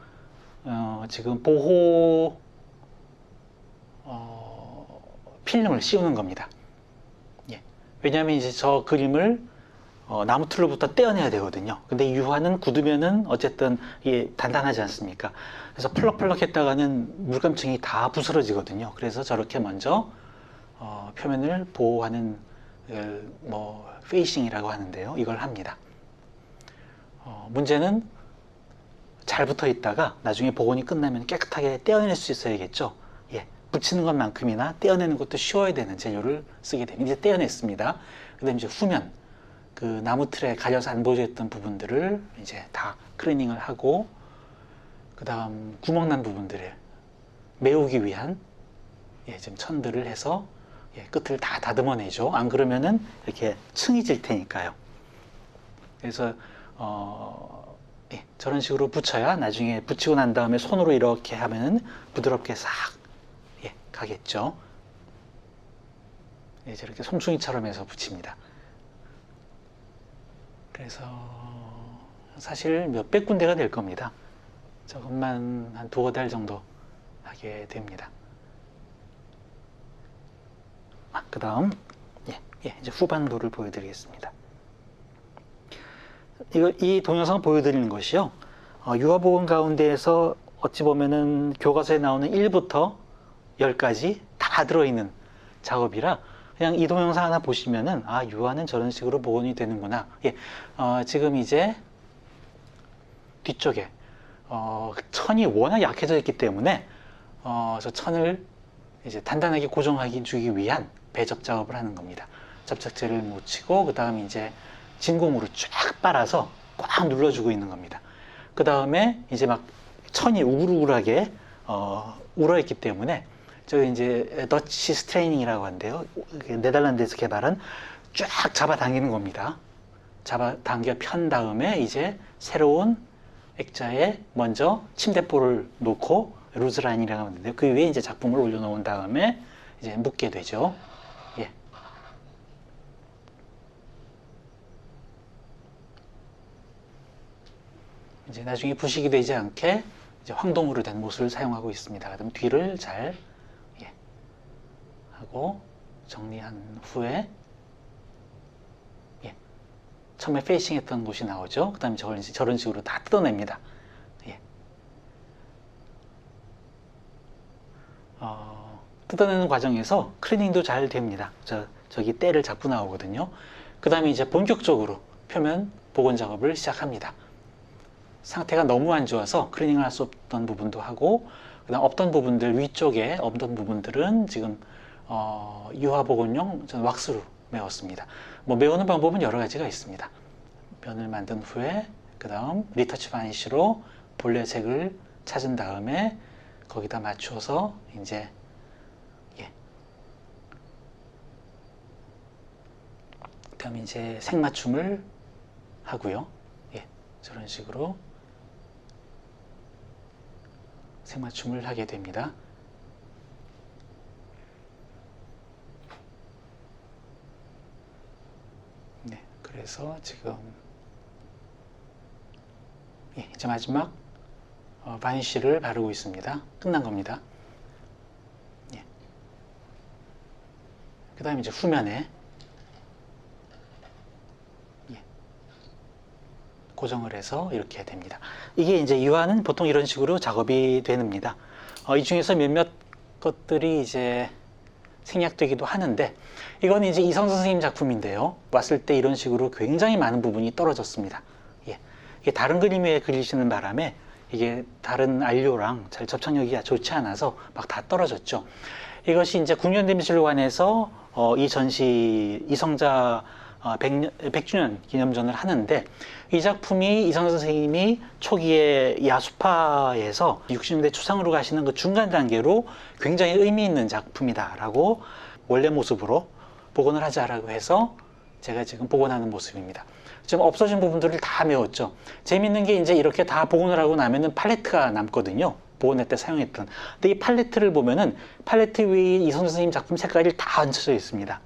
지금 보호 필름을 씌우는 겁니다. 왜냐하면 이제 저 그림을 나무 틀로부터 떼어내야 되거든요. 근데 유화는 굳으면은 어쨌든 이게 단단하지 않습니까? 그래서 펄럭펄럭 했다가는 물감층이 다 부스러지거든요. 그래서 저렇게 먼저 표면을 보호하는 페이싱이라고 하는데요. 이걸 합니다. 문제는 잘 붙어 있다가 나중에 복원이 끝나면 깨끗하게 떼어낼 수 있어야겠죠. 붙이는 것만큼이나 떼어내는 것도 쉬워야 되는 재료를 쓰게 됩니다. 이제 떼어냈습니다. 그 다음에 이제 후면, 그 나무 틀에 가려서 안 보여져 있던 부분들을 이제 다 클리닝을 하고, 그 다음 구멍난 부분들을 메우기 위한 지금 천들을 해서 끝을 다 다듬어내죠. 안 그러면은 이렇게 층이 질 테니까요. 그래서 저런 식으로 붙여야 나중에 붙이고 난 다음에 손으로 이렇게 하면은 부드럽게 싹 가겠죠. 저렇게 솜숭이처럼 해서 붙입니다. 그래서 사실 몇백 군데가 될 겁니다. 저것만 한 2~5달 정도 하게 됩니다. 그 다음 예, 이제 후반부를 보여드리겠습니다. 이 동영상을 보여드리는 것이요. 유아복음 가운데에서 어찌 보면은 교과서에 나오는 1부터 10까지 다 들어있는 작업이라 그냥 이 동영상 하나 보시면은 유아는 저런 식으로 복원이 되는구나. 예, 지금 이제 뒤쪽에 천이 워낙 약해져 있기 때문에 저 천을 이제 단단하게 고정하기 주기 위한 배접 작업을 하는 겁니다. 접착제를 묻히고 그 다음 이제 진공으로 쫙 빨아서 꽉 눌러주고 있는 겁니다. 그 다음에 이제 막 천이 우글우글하게 울어있기 때문에 저기 이제 더치 스트레이닝이라고 하는데요. 네덜란드에서 개발한 쫙 잡아당기는 겁니다. 잡아당겨 편 다음에 이제 새로운 액자에 먼저 침대볼을 놓고 루즈라인이라고 하는데요. 그 위에 이제 작품을 올려놓은 다음에 이제 묶게 되죠. 예. 이제 나중에 부식이 되지 않게 이제 황동으로 된 못을 사용하고 있습니다. 그다음 뒤를 잘 하고 정리한 후에 처음에 페이싱 했던 곳이 나오죠. 그 다음에 저런 식으로 다 뜯어냅니다. 예. 뜯어내는 과정에서 클리닝도 잘 됩니다. 저기 때를 잡고 나오거든요. 그 다음에 이제 본격적으로 표면 복원 작업을 시작합니다. 상태가 너무 안 좋아서 클리닝을 할 수 없던 부분도 하고, 그 다음 없던 부분들, 위쪽에 없던 부분들은 지금 유화 복원용 저는 왁스로 메웠습니다. 뭐 메우는 방법은 여러 가지가 있습니다. 면을 만든 후에 그 다음 리터치 바니쉬로 본래 색을 찾은 다음에 거기다 맞춰서 이제 그 다음에 이제 색 맞춤을 하고요. 저런 식으로 색 맞춤을 하게 됩니다. 그래서 지금 이제 마지막 바니쉬를 바르고 있습니다. 끝난 겁니다. 그 다음에 이제 후면에 고정을 해서 이렇게 됩니다. 이게 이제 유화는 보통 이런 식으로 작업이 됩니다. 이 중에서 몇몇 것들이 이제 생략되기도 하는데, 이건 이제 이성 선생님 작품인데요. 왔을 때 이런 식으로 굉장히 많은 부분이 떨어졌습니다. 이게 다른 그림 위에 그리시는 바람에 이게 다른 안료랑 잘 접착력이 좋지 않아서 막 다 떨어졌죠. 이것이 이제 국립현대미술관에서 이 전시 이성자 100주년 기념전을 하는데, 이 작품이 이성 선생님이 초기에 야수파에서 60년대 초상으로 가시는 그 중간 단계로 굉장히 의미 있는 작품이다라고 원래 모습으로 복원을 하자라고 해서 제가 지금 복원하는 모습입니다. 지금 없어진 부분들을 다 메웠죠. 재밌는 게 이제 이렇게 다 복원을 하고 나면은 팔레트가 남거든요. 복원할 때 사용했던. 근데 이 팔레트를 보면은 팔레트 위에 이성 선생님 작품 색깔이 다 얹혀져 있습니다.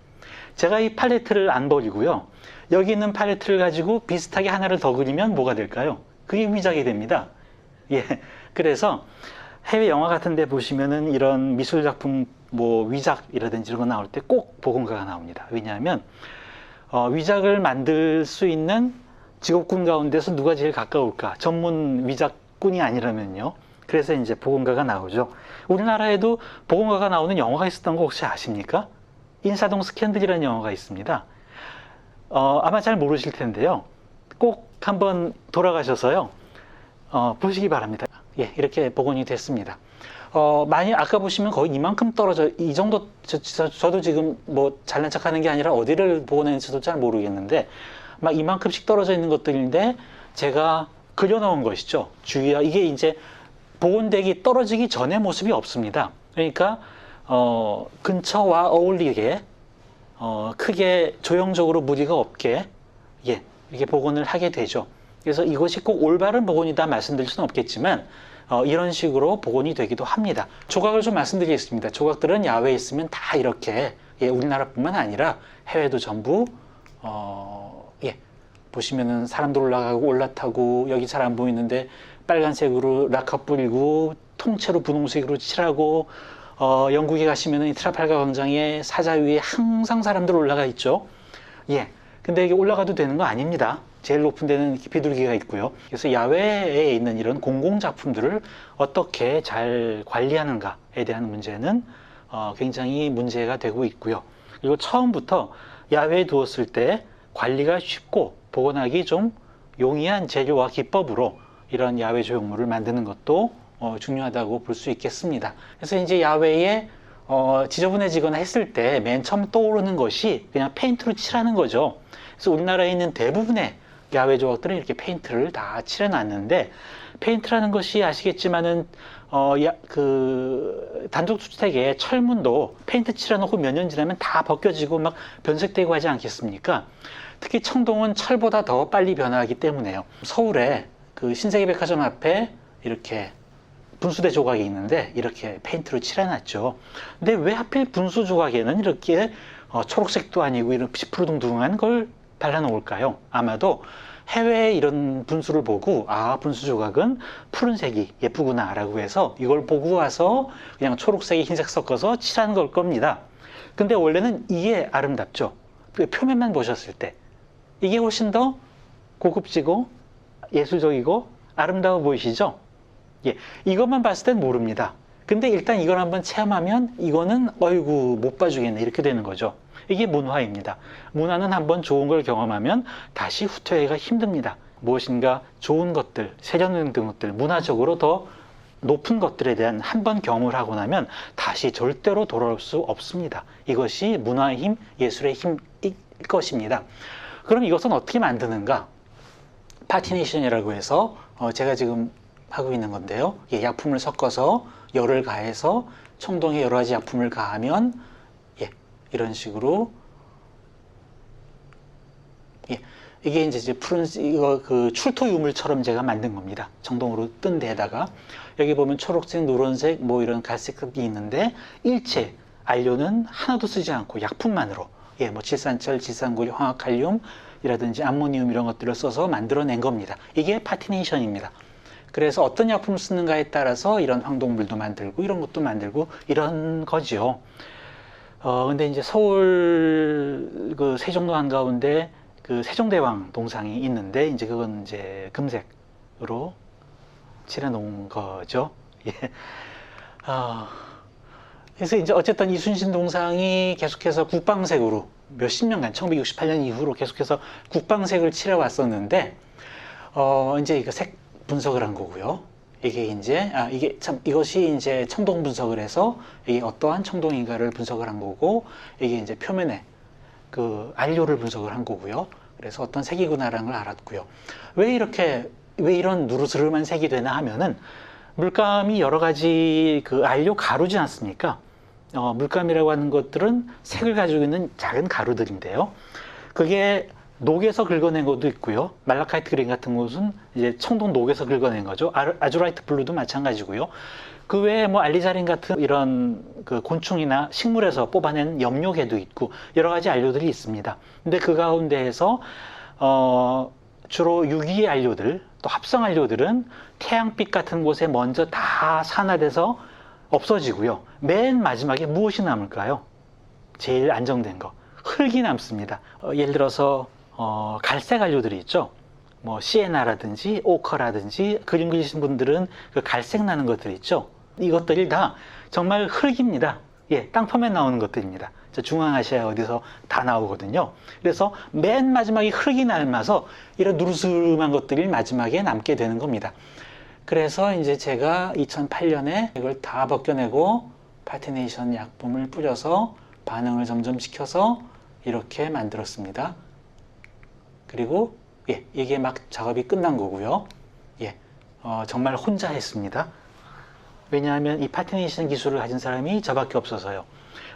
제가 이 팔레트를 안 버리고요. 여기 있는 팔레트를 가지고 비슷하게 하나를 더 그리면 뭐가 될까요? 그게 위작이 됩니다. 그래서 해외 영화 같은 데 보시면은 이런 미술 작품 뭐 위작이라든지 이런 거 나올 때 꼭 복원가가 나옵니다. 왜냐하면 위작을 만들 수 있는 직업군 가운데서 누가 제일 가까울까? 전문 위작군이 아니라면요. 그래서 이제 복원가가 나오죠. 우리나라에도 복원가가 나오는 영화가 있었던 거 혹시 아십니까? 인사동 스캔들이라는 영화가 있습니다. 아마 잘 모르실 텐데요. 꼭 한번 돌아가셔서요. 보시기 바랍니다. 이렇게 복원이 됐습니다. 많이 아까 보시면 거의 이만큼 떨어져, 이 정도, 저도 지금 뭐 잘난 척 하는 게 아니라 어디를 복원했는지도 잘 모르겠는데, 막 이만큼씩 떨어져 있는 것들인데 제가 그려놓은 것이죠. 주위와 이게 이제 복원되기 떨어지기 전의 모습이 없습니다. 그러니까 근처와 어울리게 크게 조형적으로 무리가 없게 이렇게 복원을 하게 되죠. 그래서 이것이 꼭 올바른 복원이다 말씀드릴 수는 없겠지만 이런 식으로 복원이 되기도 합니다. 조각을 좀 말씀드리겠습니다. 조각들은 야외에 있으면 다 이렇게 우리나라뿐만 아니라 해외도 전부 보시면은 사람들 올라가고 올라타고 여기 잘 안 보이는데 빨간색으로 락커 뿌리고 통째로 분홍색으로 칠하고 영국에 가시면은 이 트라팔가 광장에 사자 위에 항상 사람들 올라가 있죠. 예. 근데 이게 올라가도 되는 거 아닙니다. 제일 높은 데는 이렇게 비둘기가 있고요. 그래서 야외에 있는 이런 공공작품들을 어떻게 잘 관리하는가에 대한 문제는 굉장히 문제가 되고 있고요. 그리고 처음부터 야외에 두었을 때 관리가 쉽고 복원하기 좀 용이한 재료와 기법으로 이런 야외 조형물을 만드는 것도 중요하다고 볼 수 있겠습니다. 그래서 이제 야외에 지저분해지거나 했을 때 맨 처음 떠오르는 것이 그냥 페인트로 칠하는 거죠. 그래서 우리나라에 있는 대부분의 야외 조각들은 이렇게 페인트를 다 칠해놨는데, 페인트라는 것이 아시겠지만은 단독주택의 철문도 페인트 칠해놓고 몇 년 지나면 다 벗겨지고 막 변색되고 하지 않겠습니까? 특히 청동은 철보다 더 빨리 변화하기 때문에요. 서울에 그 신세계백화점 앞에 이렇게 분수대 조각이 있는데 이렇게 페인트로 칠해놨죠. 근데 왜 하필 분수 조각에는 이렇게 초록색도 아니고 이런 시푸르둥둥한 걸 발라놓을까요? 아마도 해외에 이런 분수를 보고 분수 조각은 푸른색이 예쁘구나 라고 해서 이걸 보고 와서 그냥 초록색에 흰색 섞어서 칠하는 걸 겁니다. 근데 원래는 이게 아름답죠. 표면만 보셨을 때 이게 훨씬 더 고급지고 예술적이고 아름다워 보이시죠? 예, 이것만 봤을 땐 모릅니다. 근데 일단 이걸 한번 체험하면 이거는 어이구 못 봐주겠네 이렇게 되는 거죠. 이게 문화입니다. 문화는 한번 좋은 걸 경험하면 다시 후퇴하기가 힘듭니다. 무엇인가 좋은 것들, 세련된 것들, 문화적으로 더 높은 것들에 대한 한번 경험을 하고 나면 다시 절대로 돌아올 수 없습니다. 이것이 문화의 힘, 예술의 힘일 것입니다. 그럼 이것은 어떻게 만드는가? 파티네이션이라고 해서 제가 지금 하고 있는 건데요. 약품을 섞어서 열을 가해서 청동에 여러 가지 약품을 가하면 이런 식으로 이게 이제 푸른 이거 그 출토 유물처럼 제가 만든 겁니다. 청동으로 뜬 데에다가 여기 보면 초록색, 노란색, 뭐 이런 갈색이 있는데 일체 안료는 하나도 쓰지 않고 약품만으로 뭐 질산철, 질산고리, 황화칼륨이라든지 암모니움 이런 것들을 써서 만들어낸 겁니다. 이게 파티네이션입니다. 그래서 어떤 약품을 쓰는가에 따라서 이런 황동물도 만들고 이런 것도 만들고 이런 거지요. 근데 이제 서울 그 세종도 한가운데 그 세종대왕 동상이 있는데 이제 그건 이제 금색으로 칠해 놓은 거죠. 예. 그래서 이제 어쨌든 이순신 동상이 계속해서 국방색으로 몇십 년간 1968년 이후로 계속해서 국방색을 칠해 왔었는데 이제 이거 색 분석을 한 거고요. 이게 이제 이것이 이제 청동 분석을 해서 이게 어떠한 청동인가를 분석을 한 거고 이게 이제 표면에 그 안료를 분석을 한 거고요. 그래서 어떤 색이구나라는 걸 알았고요. 왜 이런 누르스름한 색이 되나 하면은 물감이 여러 가지 그 안료 가루지 않습니까? 물감이라고 하는 것들은 색을 가지고 있는 작은 가루들인데요. 그게 녹에서 긁어낸 것도 있고요. 말라카이트 그린 같은 것은 이제 청동 녹에서 긁어낸 거죠. 아주라이트 블루도 마찬가지고요. 그 외에 뭐 알리자린 같은 이런 그 곤충이나 식물에서 뽑아낸 염료계도 있고 여러 가지 안료들이 있습니다. 근데 그 가운데에서 주로 유기 안료들, 또 합성 안료들은 태양빛 같은 곳에 먼저 다 산화돼서 없어지고요. 맨 마지막에 무엇이 남을까요? 제일 안정된 거. 흙이 남습니다. 예를 들어서 갈색 안료들이 있죠. 뭐 시에나라든지 오커라든지 그림 그리신 분들은 그 갈색 나는 것들 있죠. 이것들이 다 정말 흙입니다. 땅 표면 나오는 것들입니다. 중앙아시아 어디서 다 나오거든요. 그래서 맨 마지막에 흙이 남아서 이런 누르스름한 것들이 마지막에 남게 되는 겁니다. 그래서 이제 제가 2008년에 이걸 다 벗겨내고 파티네이션 약품을 뿌려서 반응을 점점 시켜서 이렇게 만들었습니다. 그리고 이게 막 작업이 끝난 거고요. 정말 혼자 했습니다. 왜냐하면 이 파티네이션 기술을 가진 사람이 저밖에 없어서요.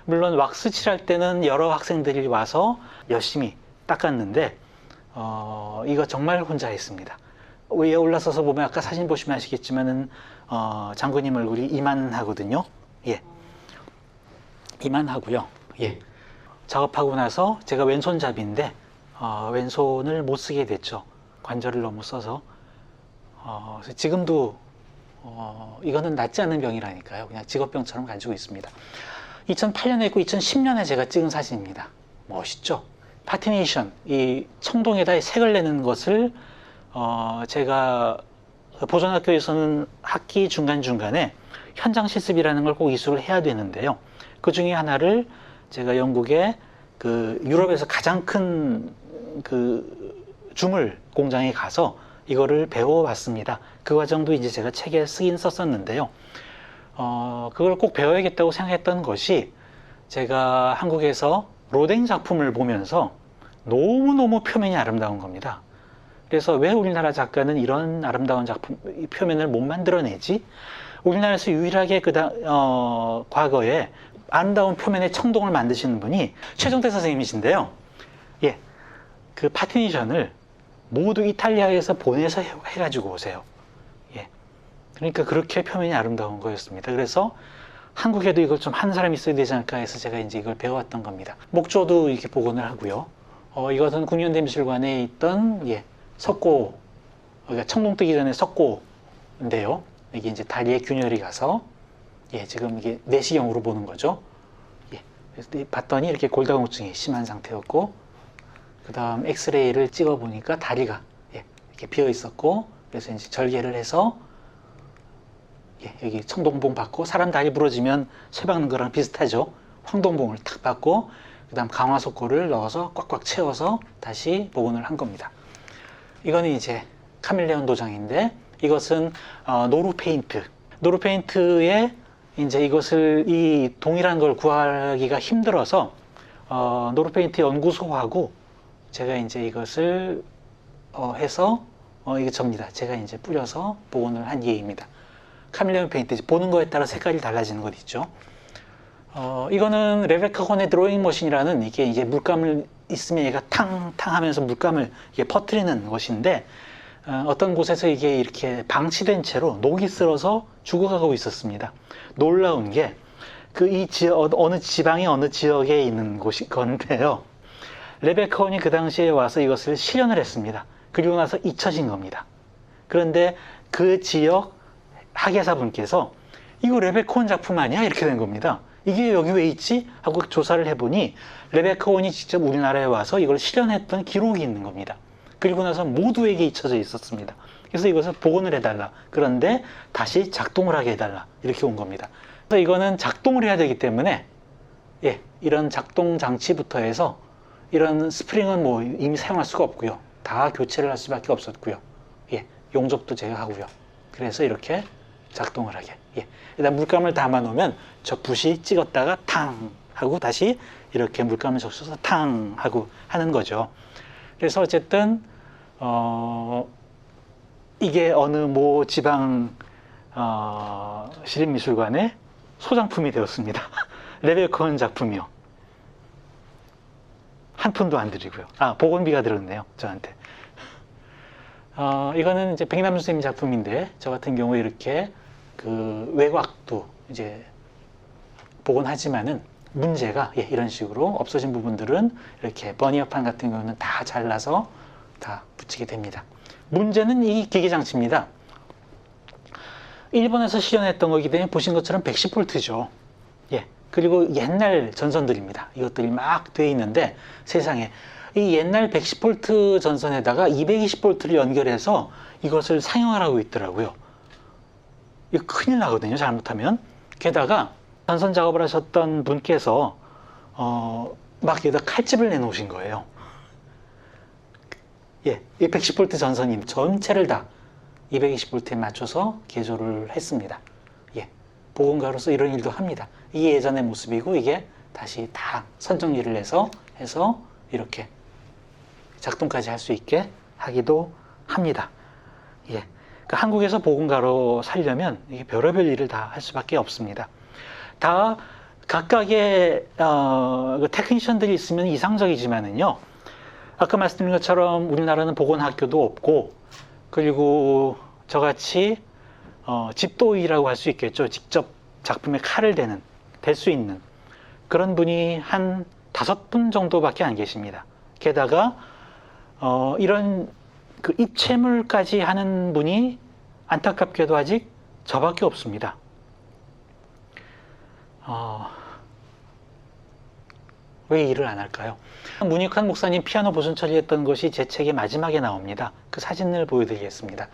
물론 왁스 칠할 때는 여러 학생들이 와서 열심히 닦았는데 이거 정말 혼자 했습니다. 위에 올라서서 보면 아까 사진 보시면 아시겠지만은 장군님 얼굴이 이만하거든요. 이만하고요. 작업하고 나서 제가 왼손잡이인데 왼손을 못 쓰게 됐죠. 관절을 너무 써서. 그래서 지금도 이거는 낫지 않는 병이라니까요. 그냥 직업병처럼 가지고 있습니다. 2008년에 있고 2010년에 제가 찍은 사진입니다. 멋있죠? 파티네이션, 이 청동에다 색을 내는 것을 제가 보존학교에서는 학기 중간중간에 현장 실습이라는 걸 꼭 이수를 해야 되는데요. 그 중에 하나를 제가 영국의 그 유럽에서 가장 큰 그 주물 공장에 가서 이거를 배워봤습니다. 그 과정도 이제 제가 책에 쓰긴 썼었는데요. 그걸 꼭 배워야겠다고 생각했던 것이 제가 한국에서 로댕 작품을 보면서 너무너무 표면이 아름다운 겁니다. 그래서 왜 우리나라 작가는 이런 아름다운 작품, 표면을 못 만들어내지? 우리나라에서 유일하게 과거에 아름다운 표면의 청동을 만드시는 분이 최종태 선생님이신데요. 예, 그 파티니션을 모두 이탈리아에서 보내서 해가지고 오세요. 예, 그러니까 그렇게 표면이 아름다운 거였습니다. 그래서 한국에도 이걸 좀 하는 사람이 있어야 되지 않을까 해서 제가 이제 이걸 배워왔던 겁니다. 목조도 이렇게 복원을 하고요. 이것은 국립현대미술관에 있던 석고, 그러니까 청동 뜨기 전에 석고인데요. 이게 이제 다리에 균열이 가서 지금 이게 내시경으로 보는 거죠. 그래서 봤더니 이렇게 골다공증이 심한 상태였고, 그 다음 엑스레이를 찍어 보니까 다리가 이렇게 비어 있었고, 그래서 이제 절개를 해서 여기 청동봉 받고, 사람 다리 부러지면 쇠 박는 거랑 비슷하죠. 황동봉을 탁 받고, 그 다음 강화석고를 넣어서 꽉꽉 채워서 다시 복원을 한 겁니다. 이거는 이제 카밀레온 도장인데, 이것은 노루 페인트. 노루 페인트에 이제 이것을, 이 동일한 걸 구하기가 힘들어서 노루 페인트 연구소하고 제가 이제 이것을 해서 이거 접니다. 제가 이제 뿌려서 복원을 한 예입니다. 카밀레온 페인트, 보는 거에 따라 색깔이 달라지는 것 있죠. 이거는 레베카 혼의 드로잉 머신이라는, 이게 이제 물감을 있으면 얘가 탕탕 하면서 물감을 이게 퍼뜨리는 것인데, 어떤 곳에서 이게 이렇게 방치된 채로 녹이 쓸어서 죽어가고 있었습니다. 놀라운 게, 어느 지방의 어느 지역에 있는 곳이 건데요. 레베카 혼이 그 당시에 와서 이것을 실현을 했습니다. 그리고 나서 잊혀진 겁니다. 그런데 그 지역 학예사분께서 이거 레베카 혼 작품 아니야? 이렇게 된 겁니다. 이게 여기 왜 있지? 하고 조사를 해보니 레베카 혼이 직접 우리나라에 와서 이걸 실현했던 기록이 있는 겁니다. 그리고 나서 모두에게 잊혀져 있었습니다. 그래서 이것을 복원을 해달라. 그런데 다시 작동을 하게 해달라. 이렇게 온 겁니다. 그래서 이거는 작동을 해야 되기 때문에 이런 작동 장치부터 해서 이런 스프링은 뭐 이미 사용할 수가 없고요. 다 교체를 할 수밖에 없었고요. 용접도 제가 하고요. 그래서 이렇게 작동을 하게. 일단 물감을 담아 놓으면 저 붓이 찍었다가 탕 하고 다시 이렇게 물감을 적셔서 탕 하고 하는 거죠. 그래서 어쨌든 이게 어느 모 지방 시립미술관의 소장품이 되었습니다. 레베카 혼 작품이요. 한 푼도 안 드리고요. 복원비가 들었네요, 저한테. 이거는 이제 백남 선생님 작품인데, 저 같은 경우에 이렇게 그 외곽도 이제 복원하지만은 문제가 이런 식으로 없어진 부분들은 이렇게 버니어판 같은 경우는 다 잘라서 다 붙이게 됩니다. 문제는 이 기계 장치입니다. 일본에서 실현했던 거기 때문에 보신 것처럼 110V죠. 그리고 옛날 전선들입니다. 이것들이 막 돼 있는데, 세상에 이 옛날 110V 전선에다가 220V를 연결해서 이것을 사용을 하고 있더라고요. 이거 큰일 나거든요, 잘못하면. 게다가 전선 작업을 하셨던 분께서 막 여기다 칼집을 내놓으신 거예요. 이 110V 전선이 전체를 다 220V에 맞춰서 개조를 했습니다. 보건가로서 이런 일도 합니다. 이게 예전의 모습이고, 이게 다시 다 선정리를 해서 이렇게 작동까지 할 수 있게 하기도 합니다. 그러니까 한국에서 보건가로 살려면 이게 별의별 일을 다 할 수밖에 없습니다. 다 각각의 테크니션들이 있으면 이상적이지만은요, 아까 말씀드린 것처럼 우리나라는 보건학교도 없고, 그리고 저같이 집도의라고 할 수 있겠죠. 직접 작품에 칼을 댈 수 있는 그런 분이 한 5분 정도밖에 안 계십니다. 게다가 이런 그 입체물까지 하는 분이 안타깝게도 아직 저밖에 없습니다. 왜 일을 안 할까요? 문익환 목사님 피아노 보존 처리했던 것이 제 책의 마지막에 나옵니다. 그 사진을 보여드리겠습니다.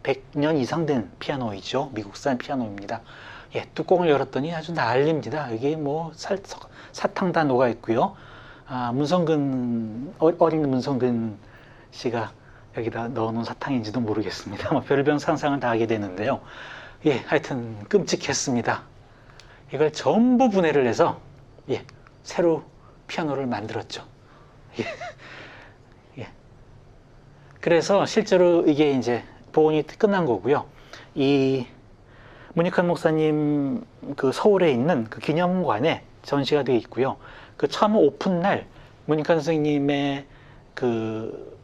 100년 이상 된 피아노이죠. 미국산 피아노입니다. 예, 뚜껑을 열었더니 아주 난립니다. 여기 뭐 사탕 다 녹아 있고요. 어린 문성근 씨가 여기다 넣어놓은 사탕인지도 모르겠습니다. 뭐 별별 상상을 다 하게 되는데요. 예, 하여튼 끔찍했습니다. 이걸 전부 분해를 해서 예, 새로 피아노를 만들었죠. 예. 예. 그래서 실제로 이게 이제 복원이 끝난 거고요. 이 문익환 목사님 그 서울에 있는 그 기념관에 전시가 되어 있고요. 그 처음 오픈 날 문익환 선생님의 그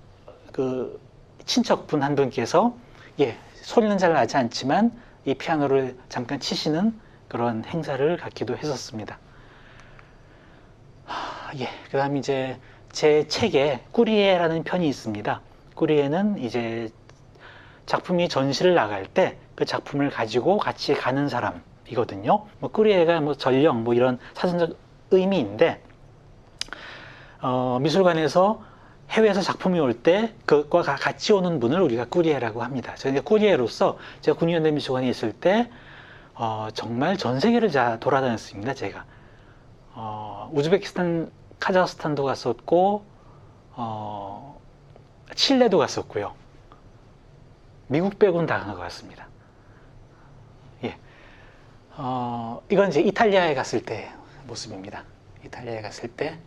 친척분 한 분께서 예, 소리는 잘 나지 않지만 이 피아노를 잠깐 치시는 그런 행사를 갖기도 했었습니다. 예, 그 다음 이제 제 책에 꾸리에라는 편이 있습니다. 꾸리에는 이제 작품이 전시를 나갈 때 그 작품을 가지고 같이 가는 사람이거든요. 뭐 꾸리에가 뭐 전령 뭐 이런 사전적 의미인데 미술관에서 해외에서 작품이 올 때 그것과 같이 오는 분을 우리가 꾸리에라고 합니다. 저희가 꾸리에로서 제가 국립현대미술관에 있을 때 정말 전 세계를 돌아다녔습니다. 제가 우즈베키스탄, 카자흐스탄도 갔었고 칠레도 갔었고요. 미국 빼고는 다 간 것 같습니다. 예, 이건 이제 이탈리아에 갔을 때 모습입니다. 이탈리아에 갔을 때.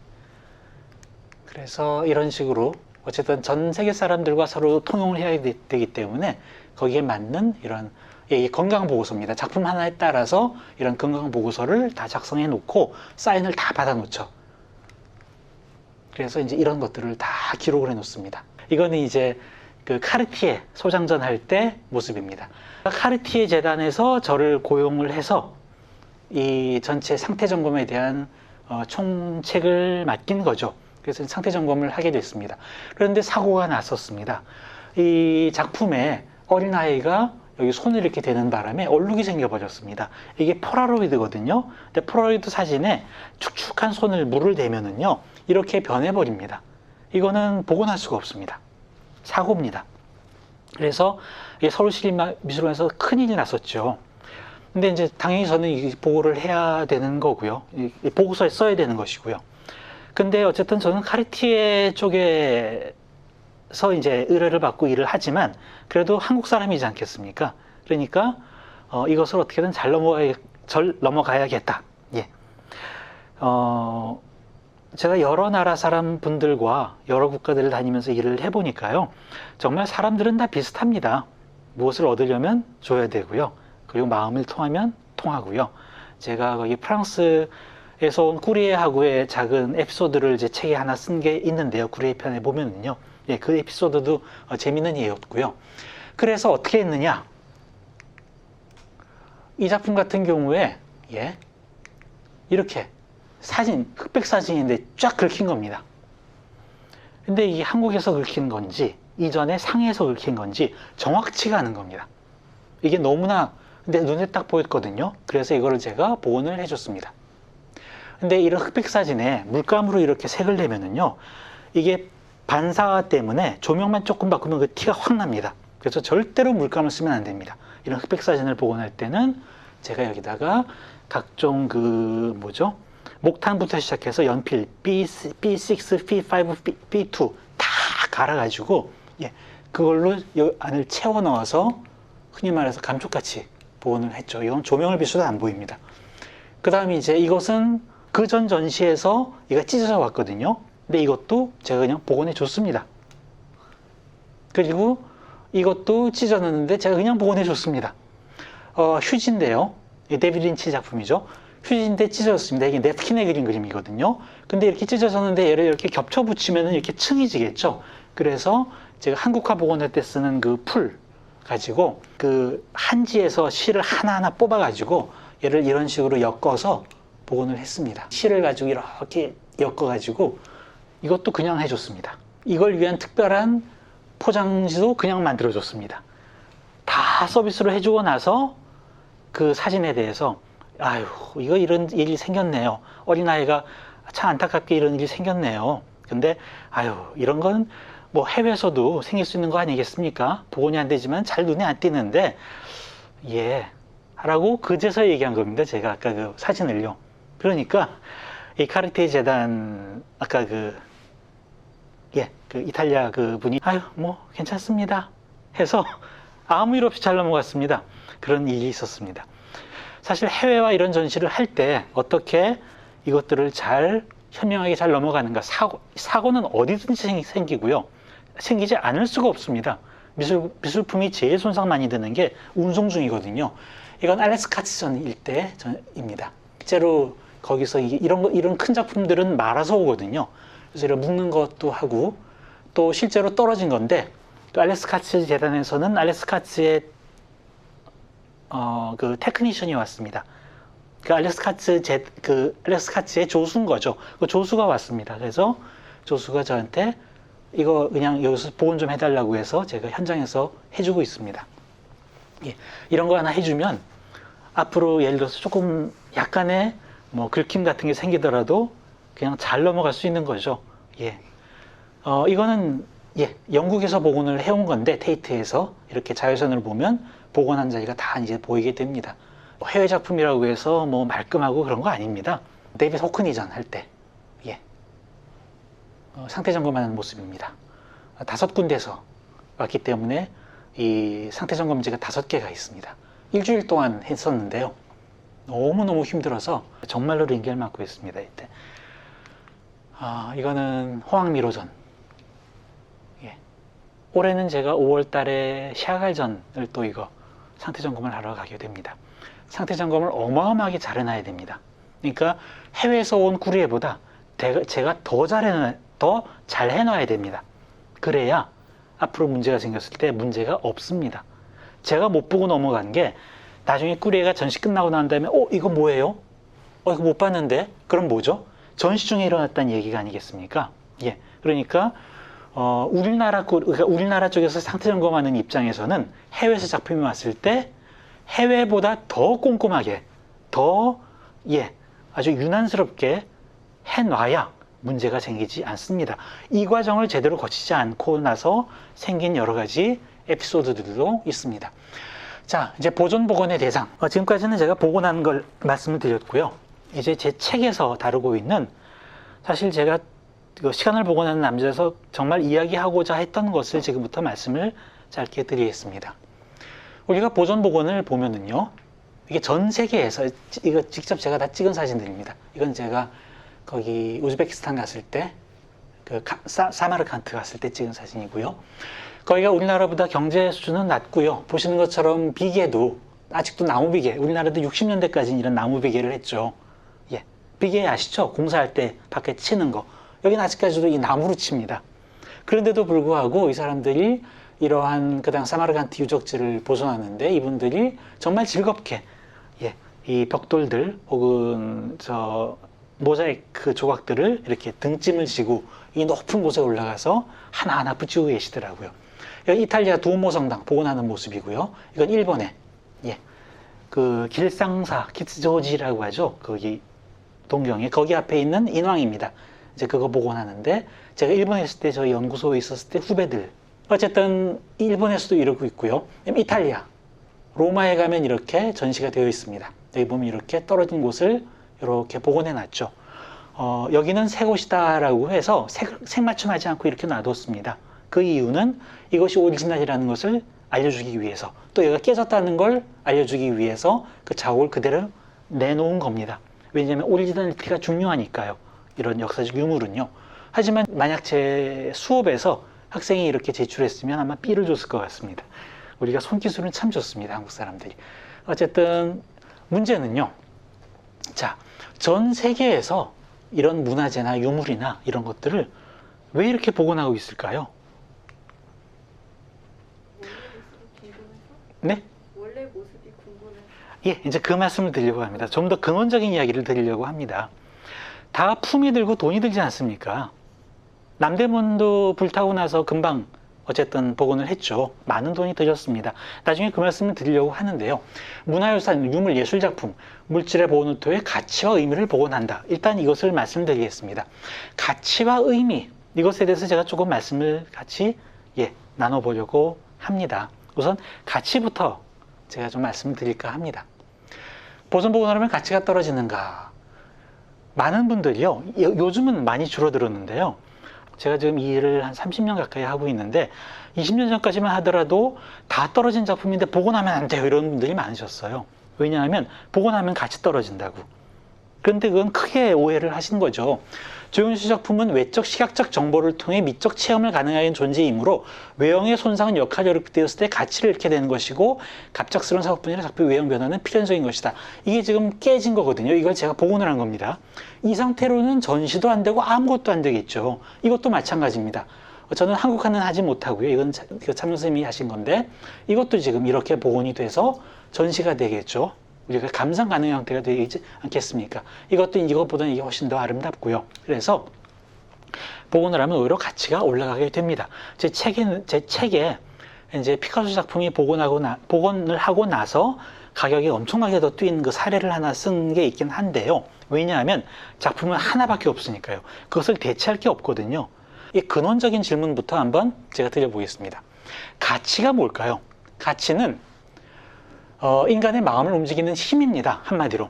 그래서 이런 식으로 어쨌든 전 세계 사람들과 서로 통용을 해야 되기 때문에 거기에 맞는 이런 건강보고서입니다. 작품 하나에 따라서 이런 건강보고서를 다 작성해 놓고 사인을 다 받아 놓죠. 그래서 이제 이런 것들을 다 기록을 해 놓습니다. 이거는 이제 그 카르티에 소장전 할 때 모습입니다. 카르티에 재단에서 저를 고용을 해서 이 전체 상태 점검에 대한 총책을 맡긴 거죠. 그래서 상태 점검을 하게 됐습니다. 그런데 사고가 났었습니다. 이 작품에 어린아이가 여기 손을 이렇게 대는 바람에 얼룩이 생겨버렸습니다. 이게 폴라로이드거든요. 근데 폴라로이드 사진에 축축한 손을 물을 대면은요, 이렇게 변해버립니다. 이거는 복원할 수가 없습니다. 사고입니다. 그래서 서울시립미술관에서 큰일이 났었죠. 근데 이제 당연히 저는 이 보고를 해야 되는 거고요. 이 보고서에 써야 되는 것이고요. 근데 어쨌든 저는 카르티에 쪽에서 이제 의뢰를 받고 일을 하지만 그래도 한국 사람이지 않겠습니까? 그러니까 이것을 어떻게든 잘 넘어가야겠다. 예. 제가 여러 나라 사람 분들과 여러 국가들을 다니면서 일을 해보니까요. 정말 사람들은 다 비슷합니다. 무엇을 얻으려면 줘야 되고요. 그리고 마음을 통하면 통하고요. 제가 거기 프랑스에서 온 꾸리에하고의 작은 에피소드를 제 책에 하나 쓴 게 있는데요. 꾸리에 편에 보면은요. 예, 그 에피소드도 재미있는 예였고요. 그래서 어떻게 했느냐. 이 작품 같은 경우에, 예, 이렇게 사진, 흑백 사진인데 쫙 긁힌 겁니다. 근데 이게 한국에서 긁힌 건지, 이전에 상해에서 긁힌 건지 정확치가 않은 겁니다. 이게 너무나 근데 눈에 딱 보였거든요. 그래서 이거를 제가 복원을 해줬습니다. 근데 이런 흑백 사진에 물감으로 이렇게 색을 내면은요, 이게 반사 때문에 조명만 조금 바꾸면 그 티가 확 납니다. 그래서 절대로 물감을 쓰면 안 됩니다. 이런 흑백 사진을 복원할 때는 제가 여기다가 각종 목탄부터 시작해서 연필 B6, B5, B2 다 갈아가지고 예, 그걸로 이 안을 채워 넣어서 흔히 말해서 감쪽같이 복원을 했죠. 이건 조명을 비춰도 안 보입니다. 그 다음에 이제 이것은 그 전 전시에서 얘가 찢어져 왔거든요. 근데 이것도 제가 그냥 복원해 줬습니다. 그리고 이것도 찢어졌는데 제가 그냥 복원해 줬습니다. 휴지인데요. 데이비드 린치 작품이죠. 휴지인데 찢어졌습니다. 이게 냅킨에 그린 그림이거든요. 근데 이렇게 찢어졌는데 얘를 이렇게 겹쳐 붙이면 이렇게 층이 지겠죠. 그래서 제가 한국화 복원할 때 쓰는 그 풀 가지고 그 한지에서 실을 하나하나 뽑아가지고 얘를 이런 식으로 엮어서 복원을 했습니다. 실을 가지고 이렇게 엮어가지고 이것도 그냥 해줬습니다. 이걸 위한 특별한 포장지도 그냥 만들어줬습니다. 다 서비스로 해주고 나서 그 사진에 대해서 아유, 이거 이런 일이 생겼네요. 어린아이가 참 안타깝게 이런 일이 생겼네요. 근데 아유, 이런 건 뭐 해외에서도 생길 수 있는 거 아니겠습니까? 복원이 안 되지만 잘 눈에 안 띄는데 예, 라고 그제서 얘기한 겁니다. 제가 아까 그 사진을요. 그러니까 이 카르티에 재단 아까 그 이탈리아 그 분이 아유, 뭐 괜찮습니다 해서 아무 일 없이 잘 넘어갔습니다. 그런 일이 있었습니다. 사실 해외와 이런 전시를 할 때 어떻게 이것들을 잘 현명하게 잘 넘어가는가. 사고는 어디든지 생기고요. 생기지 않을 수가 없습니다. 미술품이 제일 손상 많이 드는 게 운송 중이거든요. 이건 알래스카츠전 일대입니다. 실제로 거기서 이런 큰 작품들은 말아서 오거든요. 그래서 이런 묶는 것도 하고 또 실제로 떨어진 건데 또 알래스카츠 재단에서는 알래스카츠의 그 테크니션이 왔습니다. 그 알래스카츠의 조수인 거죠. 그 조수가 왔습니다. 그래서 조수가 저한테 이거 그냥 여기서 복원 좀 해달라고 해서 제가 현장에서 해주고 있습니다. 예, 이런 거 하나 해주면 앞으로 예를 들어서 조금 약간의 뭐 긁힘 같은 게 생기더라도 그냥 잘 넘어갈 수 있는 거죠. 예, 이거는 영국에서 복원을 해온 건데 테이트에서 이렇게 자외선을 보면 복원한 자리가 다 이제 보이게 됩니다. 해외 작품이라고 해서 뭐 말끔하고 그런 거 아닙니다. 데이비드 호크니전 할 때 상태 점검하는 모습입니다. 5군데서 왔기 때문에 이 상태 점검지가 5개가 있습니다. 일주일 동안 했었는데요. 너무너무 힘들어서 정말로 링겔 맞고 있습니다. 이때. 이거는 호황미로전. 올해는 제가 5월 달에 샤갈전을 또 이거 상태 점검을 하러 가게 됩니다. 상태 점검을 어마어마하게 잘 해놔야 됩니다. 그러니까 해외에서 온 구리에보다 제가 더 잘 해놔야 됩니다. 그래야 앞으로 문제가 생겼을 때 문제가 없습니다. 제가 못 보고 넘어간 게 나중에 꾸리에가 전시 끝나고 난 다음에 이거 뭐예요? 이거 못 봤는데? 그럼 뭐죠? 전시 중에 일어났다는 얘기가 아니겠습니까? 예, 그러니까 우리나라 쪽에서 상태 점검하는 입장에서는 해외에서 작품이 왔을 때 해외보다 더 꼼꼼하게 아주 유난스럽게 해놔야 문제가 생기지 않습니다. 이 과정을 제대로 거치지 않고 나서 생긴 여러 가지 에피소드들도 있습니다. 자, 이제 보존 복원의 대상. 지금까지는 제가 복원한 걸 말씀을 드렸고요. 이제 제 책에서 다루고 있는 사실 제가 시간을 복원하는 남자에서 정말 이야기하고자 했던 것을 지금부터 말씀을 짧게 드리겠습니다. 우리가 보존 복원을 보면은요, 이게 전 세계에서 이거 직접 제가 다 찍은 사진들입니다. 이건 제가 거기 우즈베키스탄 갔을 때 사마르칸트 갔을 때 찍은 사진이고요. 거기가 우리나라보다 경제 수준은 낮고요. 보시는 것처럼 비계도 아직도 나무 비계, 우리나라도 60년대까지는 이런 나무 비계를 했죠. 예, 비계 아시죠? 공사할 때 밖에 치는 거. 여기는 아직까지도 이 나무로 칩니다. 그런데도 불구하고 이 사람들이 이러한 그 당 사마르칸트 유적지를 보존하는데 이분들이 정말 즐겁게 이 벽돌들 혹은 모자이크 조각들을 이렇게 등짐을 지고 이 높은 곳에 올라가서 하나하나 붙이고 계시더라고요. 여기 이탈리아 두오모 성당 복원하는 모습이고요. 이건 일본의 그 길상사 키츠조지라고 하죠. 거기 동경에 거기 앞에 있는 인왕입니다. 이제 그거 복원하는데 제가 일본에 있을 때 저희 연구소에 있었을 때 후배들 어쨌든 일본에서도 이러고 있고요. 이탈리아 로마에 가면 이렇게 전시가 되어 있습니다. 여기 보면 이렇게 떨어진 곳을 이렇게 복원해 놨죠. 여기는 새 곳이다라고 해서 색 맞춤하지 않고 이렇게 놔뒀습니다. 그 이유는 이것이 오리지널이라는 것을 알려주기 위해서 또 얘가 깨졌다는 걸 알려주기 위해서 그 자국을 그대로 내놓은 겁니다. 왜냐하면 오리지널리티가 중요하니까요. 이런 역사적 유물은요. 하지만 만약 제 수업에서 학생이 이렇게 제출했으면 아마 B를 줬을 것 같습니다. 우리가 손기술은 참 좋습니다. 한국 사람들이. 어쨌든 문제는요. 자, 전 세계에서 이런 문화재나 유물이나 이런 것들을 왜 이렇게 복원하고 있을까요? 네? 원래 모습이 궁금해서. 예, 이제 그 말씀을 드리려고 합니다. 좀 더 근원적인 이야기를 드리려고 합니다. 다 품이 들고 돈이 들지 않습니까? 남대문도 불타고 나서 금방 어쨌든 복원을 했죠. 많은 돈이 들였습니다. 나중에 그 말씀을 드리려고 하는데요. 문화유산, 유물예술작품, 물질의 보호노트의 가치와 의미를 복원한다. 일단 이것을 말씀드리겠습니다. 가치와 의미, 이것에 대해서 제가 조금 말씀을 같이 나눠보려고 합니다. 우선 가치부터 제가 좀 말씀드릴까 합니다. 보존복원하려면 가치가 떨어지는가? 많은 분들이요, 요즘은 많이 줄어들었는데요. 제가 지금 이 일을 한 30년 가까이 하고 있는데 20년 전까지만 하더라도 다 떨어진 작품인데 복원하면 안 돼요, 이런 분들이 많으셨어요. 왜냐하면 복원하면 가치 떨어진다고. 그런데 그건 크게 오해를 하신 거죠. 조윤수 작품은 외적 시각적 정보를 통해 미적 체험을 가능하게 하는 존재이므로 외형의 손상은 역할이 어렵게 되었을 때 가치를 잃게 되는 것이고, 갑작스러운 사고뿐 아니라 작품의 외형 변화는 필연적인 것이다. 이게 지금 깨진 거거든요. 이걸 제가 복원을 한 겁니다. 이 상태로는 전시도 안 되고 아무것도 안 되겠죠. 이것도 마찬가지입니다. 저는 한국화는 하지 못하고요. 이건 참여 선생님이 하신 건데, 이것도 지금 이렇게 복원이 돼서 전시가 되겠죠. 우리가 감상 가능한 형태가 되지 않겠습니까? 이것도 이것보다는 이게 훨씬 더 아름답고요. 그래서 복원을 하면 오히려 가치가 올라가게 됩니다. 제 책에 이제 피카소 작품이 복원을 하고 나서 가격이 엄청나게 더 뛰는 그 사례를 하나 쓴 게 있긴 한데요. 왜냐하면 작품은 하나밖에 없으니까요. 그것을 대체할 게 없거든요. 이 근원적인 질문부터 한번 제가 드려보겠습니다. 가치가 뭘까요? 가치는 인간의 마음을 움직이는 힘입니다. 한마디로.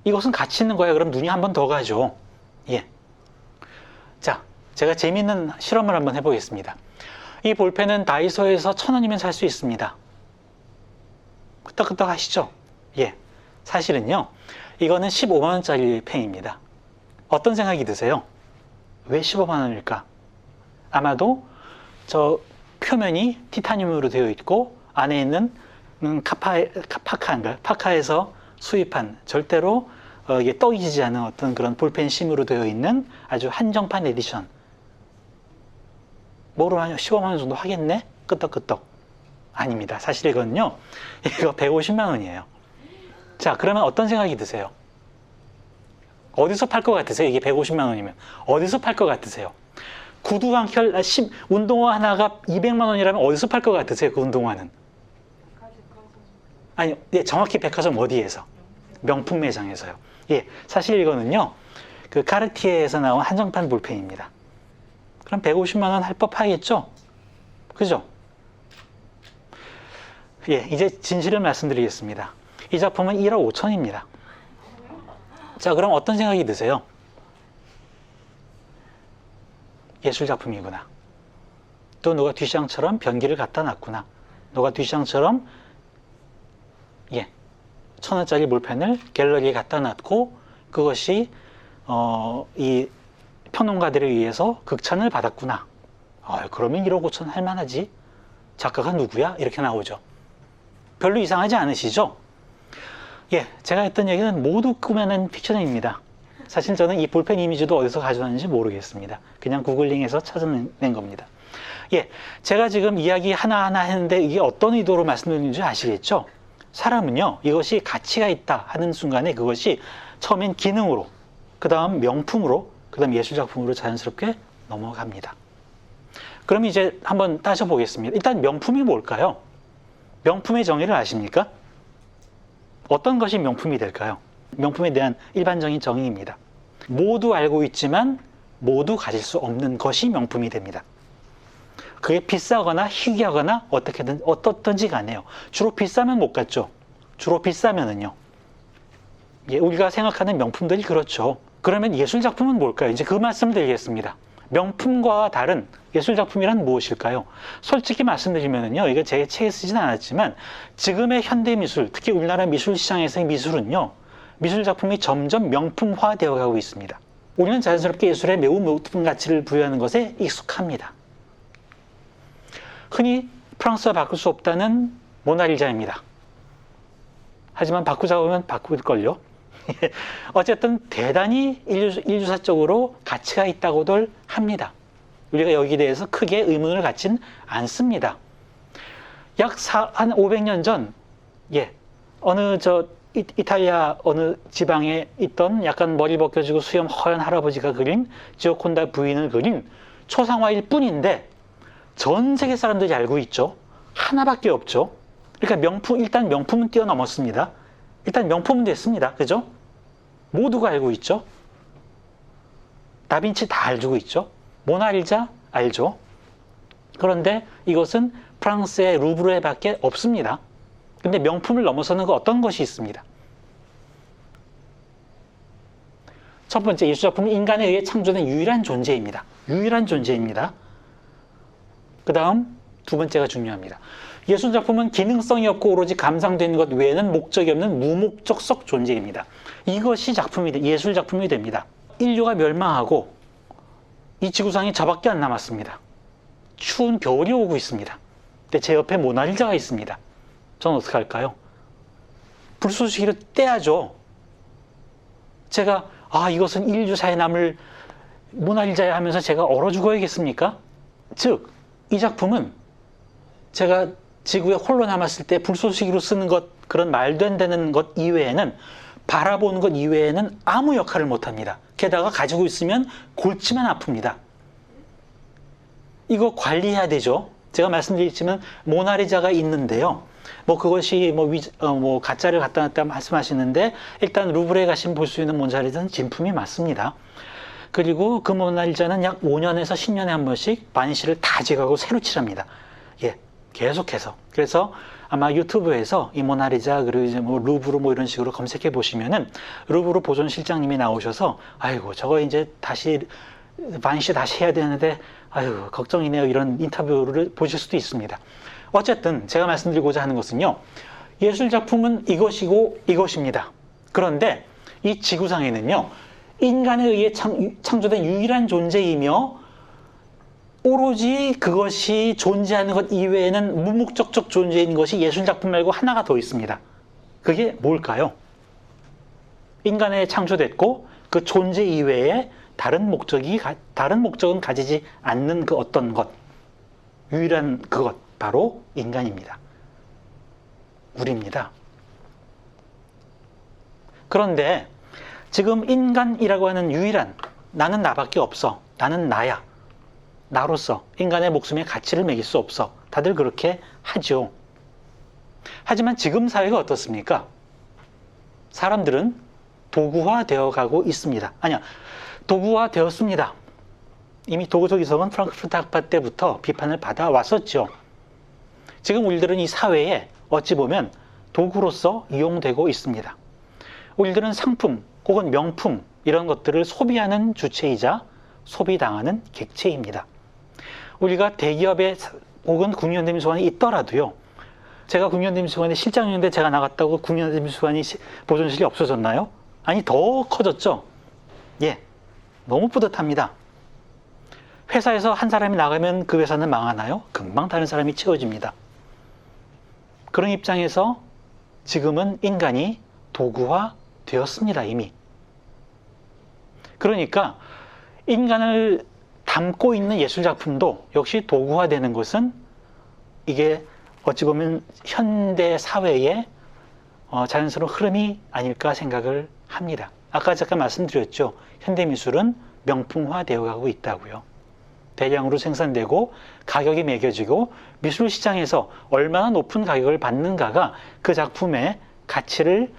이것은 가치 있는 거야. 그럼 눈이 한 번 더 가죠. 자, 제가 재미있는 실험을 한번 해보겠습니다. 이 볼펜은 다이소에서 1,000원이면 살 수 있습니다. 끄떡끄떡 하시죠? 사실은요, 이거는 15만원짜리 펜입니다. 어떤 생각이 드세요? 왜 15만원일까? 아마도 저 표면이 티타늄으로 되어 있고 안에 있는 파카에서 수입한 절대로 이게 떡이지 않은 어떤 그런 볼펜 심으로 되어 있는 아주 한정판 에디션. 뭐로 하냐? 15만 원 정도 하겠네? 끄떡끄떡. 아닙니다. 사실 이거는요, 이거 150만 원이에요. 자, 그러면 어떤 생각이 드세요? 어디서 팔 것 같으세요? 이게 150만 원이면. 어디서 팔 것 같으세요? 구두 한 켤, 운동화 하나가 200만 원이라면 어디서 팔 것 같으세요? 그 운동화는. 아니, 정확히 백화점 어디에서? 명품 매장에서요. 사실 이거는요, 그 카르티에에서 나온 한정판 볼펜입니다. 그럼 150만 원 할 법 하겠죠? 그죠? 이제 진실을 말씀드리겠습니다. 이 작품은 1억 5천입니다. 자, 그럼 어떤 생각이 드세요? 예술작품이구나. 또 누가 듀샹처럼 변기를 갖다 놨구나. 누가 듀샹처럼 1,000원짜리 볼펜을 갤러리에 갖다 놨고 그것이 이 평론가들에 의해서 극찬을 받았구나. 그러면 1억 5천 할 만하지. 작가가 누구야? 이렇게 나오죠. 별로 이상하지 않으시죠? 제가 했던 얘기는 모두 꾸며낸 픽션입니다. 사실 저는 이 볼펜 이미지도 어디서 가져왔는지 모르겠습니다. 그냥 구글링해서 찾아낸 겁니다. 제가 지금 이야기 하나하나 했는데 이게 어떤 의도로 말씀드리는지 아시겠죠? 사람은요, 이것이 가치가 있다 하는 순간에 그것이 처음엔 기능으로, 그 다음 명품으로, 그 다음 예술작품으로 자연스럽게 넘어갑니다. 그럼 이제 한번 따져보겠습니다. 일단 명품이 뭘까요? 명품의 정의를 아십니까? 어떤 것이 명품이 될까요? 명품에 대한 일반적인 정의입니다. 모두 알고 있지만 모두 가질 수 없는 것이 명품이 됩니다. 그게 비싸거나 희귀하거나 어떻든지 간에요. 주로 비싸면 못 갖죠. 주로 비싸면은요. 우리가 생각하는 명품들이 그렇죠. 그러면 예술작품은 뭘까요? 이제 그 말씀 드리겠습니다. 명품과 다른 예술작품이란 무엇일까요? 솔직히 말씀드리면요, 이거 제 책에 쓰진 않았지만 지금의 현대미술, 특히 우리나라 미술시장에서의 미술은요, 미술작품이 점점 명품화되어 가고 있습니다. 우리는 자연스럽게 예술에 매우 높은 가치를 부여하는 것에 익숙합니다. 흔히 프랑스와 바꿀 수 없다는 모나리자입니다. 하지만 바꾸자고 하면 바꿀걸요. 어쨌든 대단히 인류사적으로 가치가 있다고들 합니다. 우리가 여기에 대해서 크게 의문을 갖진 않습니다. 약 한 500년 전, 어느 이탈리아 어느 지방에 있던 약간 머리 벗겨지고 수염 허연 할아버지가 그린 지오콘다 부인을 그린 초상화일 뿐인데 전 세계 사람들이 알고 있죠. 하나밖에 없죠. 그러니까 일단 명품은 뛰어넘었습니다. 일단 명품은 됐습니다. 그죠? 모두가 알고 있죠. 다빈치 다 알고 있죠. 모나리자 알죠. 그런데 이것은 프랑스의 루브르에 밖에 없습니다. 근데 명품을 넘어서는 거 어떤 것이 있습니다. 첫 번째, 예술작품은 인간에 의해 창조된 유일한 존재입니다. 유일한 존재입니다. 그 다음 두 번째가 중요합니다. 예술작품은 기능성이 없고 오로지 감상되는 것 외에는 목적이 없는 무목적적 존재입니다. 이것이 예술작품이 됩니다. 인류가 멸망하고 이 지구상에 저밖에 안 남았습니다. 추운 겨울이 오고 있습니다. 근데 제 옆에 모나리자가 있습니다. 저는 어떻게 할까요? 불쏘시개로 떼야죠. 제가 이것은 인류사에 남을 모나리자야 하면서 제가 얼어 죽어야겠습니까? 즉, 이 작품은 제가 지구에 홀로 남았을 때 불쏘시개로 쓰는 것, 그런 말도 안 되는 것 이외에는, 바라보는 것 이외에는 아무 역할을 못합니다. 게다가 가지고 있으면 골치만 아픕니다. 이거 관리해야 되죠. 제가 말씀드렸지만 모나리자가 있는데요. 그것이 가짜를 갖다 놨다 말씀하시는데, 일단 루브르에 가시면 볼 수 있는 모나리자는 진품이 맞습니다. 그리고 그 모나리자는 약 5년에서 10년에 한 번씩 반시를 다 제거하고 새로 칠합니다. 예, 계속해서. 그래서 아마 유튜브에서 이 모나리자, 그리고 이제 루브르 이런 식으로 검색해 보시면은 루브르 보존실장님이 나오셔서, 아이고, 저거 이제 다시 반시 다시 해야 되는데, 아이고, 걱정이네요. 이런 인터뷰를 보실 수도 있습니다. 어쨌든 제가 말씀드리고자 하는 것은요, 예술작품은 이것이고 이것입니다. 그런데 이 지구상에는요, 인간에 의해 창조된 유일한 존재이며 오로지 그것이 존재하는 것 이외에는 무목적적 존재인 것이 예술작품 말고 하나가 더 있습니다. 그게 뭘까요? 인간에 창조됐고 그 존재 이외에 다른 목적은 가지지 않는 그 어떤 것, 유일한 그것, 바로 인간입니다. 우리입니다. 그런데 지금 인간이라고 하는 유일한, 나는 나밖에 없어, 나는 나야, 나로서 인간의 목숨에 가치를 매길 수 없어, 다들 그렇게 하죠. 하지만 지금 사회가 어떻습니까? 사람들은 도구화되어 가고 있습니다. 아니야, 도구화되었습니다. 이미 도구적 이성은 프랑크푸르트 학파 때부터 비판을 받아왔었죠. 지금 우리들은 이 사회에 어찌 보면 도구로서 이용되고 있습니다. 우리들은 상품 혹은 명품 이런 것들을 소비하는 주체이자 소비당하는 객체입니다. 우리가 대기업에 혹은 국립현대미술관에 있더라도요, 제가 국립현대미술관에 실장이었는데 제가 나갔다고 국립현대미술관이 보존실이 없어졌나요? 아니, 더 커졌죠. 예, 너무 뿌듯합니다. 회사에서 한 사람이 나가면 그 회사는 망하나요? 금방 다른 사람이 채워집니다. 그런 입장에서 지금은 인간이 도구화 되었습니다, 이미. 그러니까 인간을 담고 있는 예술작품도 역시 도구화되는 것은 이게 어찌 보면 현대 사회의 자연스러운 흐름이 아닐까 생각을 합니다. 아까 잠깐 말씀드렸죠. 현대미술은 명품화되어 가고 있다고요. 대량으로 생산되고 가격이 매겨지고 미술 시장에서 얼마나 높은 가격을 받는가가 그 작품의 가치를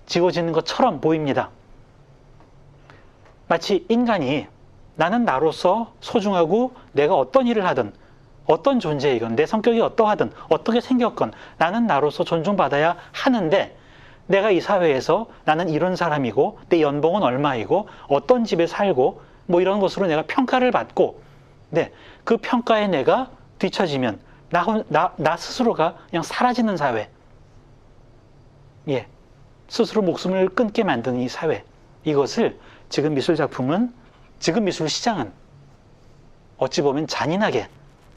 지워지는 것처럼 보입니다. 마치 인간이 나는 나로서 소중하고 내가 어떤 일을 하든 어떤 존재이건 내 성격이 어떠하든 어떻게 생겼건 나는 나로서 존중받아야 하는데, 내가 이 사회에서 나는 이런 사람이고 내 연봉은 얼마이고 어떤 집에 살고 이런 것으로 내가 평가를 받고, 네, 그 평가에 내가 뒤처지면 나 스스로가 그냥 사라지는 사회, 예, 스스로 목숨을 끊게 만드는 이 사회, 이것을 지금 미술 시장은 어찌 보면 잔인하게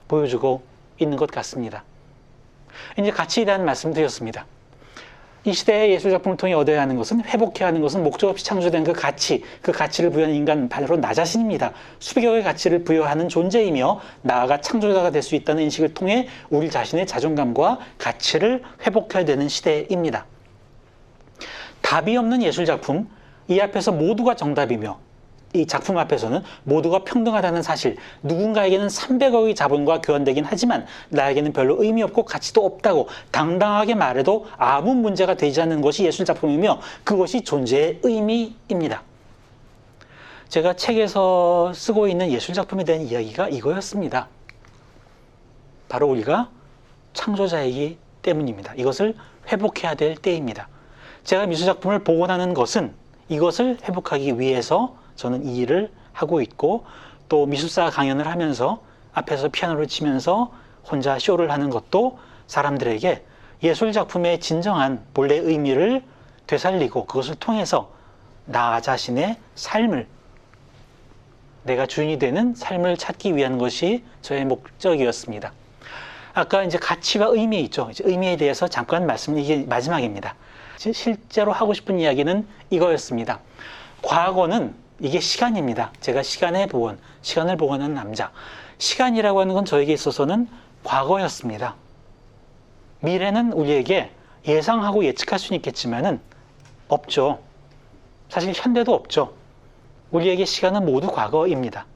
보여주고 있는 것 같습니다. 이제 가치에 대한 말씀드렸습니다. 이 시대의 예술작품을 통해 얻어야 하는 것은, 회복해야 하는 것은 목적 없이 창조된 그 가치를 부여하는 인간, 바로 나 자신입니다. 수백억의 가치를 부여하는 존재이며 나아가 창조자가 될 수 있다는 인식을 통해 우리 자신의 자존감과 가치를 회복해야 되는 시대입니다. 답이 없는 예술작품, 이 앞에서 모두가 정답이며 이 작품 앞에서는 모두가 평등하다는 사실, 누군가에게는 300억의 자본과 교환되긴 하지만 나에게는 별로 의미 없고 가치도 없다고 당당하게 말해도 아무 문제가 되지 않는 것이 예술작품이며 그것이 존재의 의미입니다. 제가 책에서 쓰고 있는 예술작품에 대한 이야기가 이거였습니다. 바로 우리가 창조자이기 때문입니다. 이것을 회복해야 될 때입니다. 제가 미술작품을 복원하는 것은 이것을 회복하기 위해서 저는 이 일을 하고 있고, 또 미술사 강연을 하면서 앞에서 피아노를 치면서 혼자 쇼를 하는 것도 사람들에게 예술작품의 진정한 본래 의미를 되살리고 그것을 통해서 나 자신의 삶을, 내가 주인이 되는 삶을 찾기 위한 것이 저의 목적이었습니다. 아까 이제 가치와 의미 있죠. 이제 의미에 대해서 잠깐 이게 마지막입니다. 실제로 하고 싶은 이야기는 이거였습니다. 과거는 이게 시간입니다. 제가 시간을 복원하는 남자. 시간이라고 하는 건 저에게 있어서는 과거였습니다. 미래는 우리에게 예상하고 예측할 수는 있겠지만은 없죠. 사실 현대도 없죠. 우리에게 시간은 모두 과거입니다.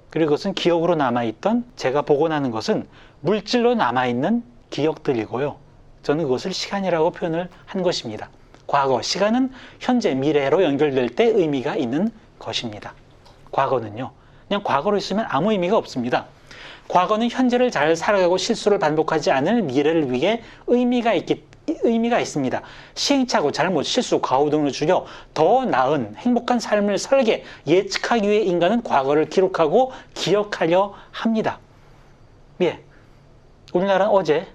그리고 그것은 기억으로 남아있던, 제가 복원하는 것은 물질로 남아있는 기억들이고요. 저는 그것을 시간이라고 표현을 한 것입니다. 과거, 시간은 현재, 미래로 연결될 때 의미가 있는 것입니다. 과거는요, 그냥 과거로 있으면 아무 의미가 없습니다. 과거는 현재를 잘 살아가고 실수를 반복하지 않을 미래를 위해 의미가 있습니다. 시행착오, 잘못, 실수, 과오 등을 줄여 더 나은 행복한 삶을 설계, 예측하기 위해 인간은 과거를 기록하고 기억하려 합니다. 예, 우리나라는 어제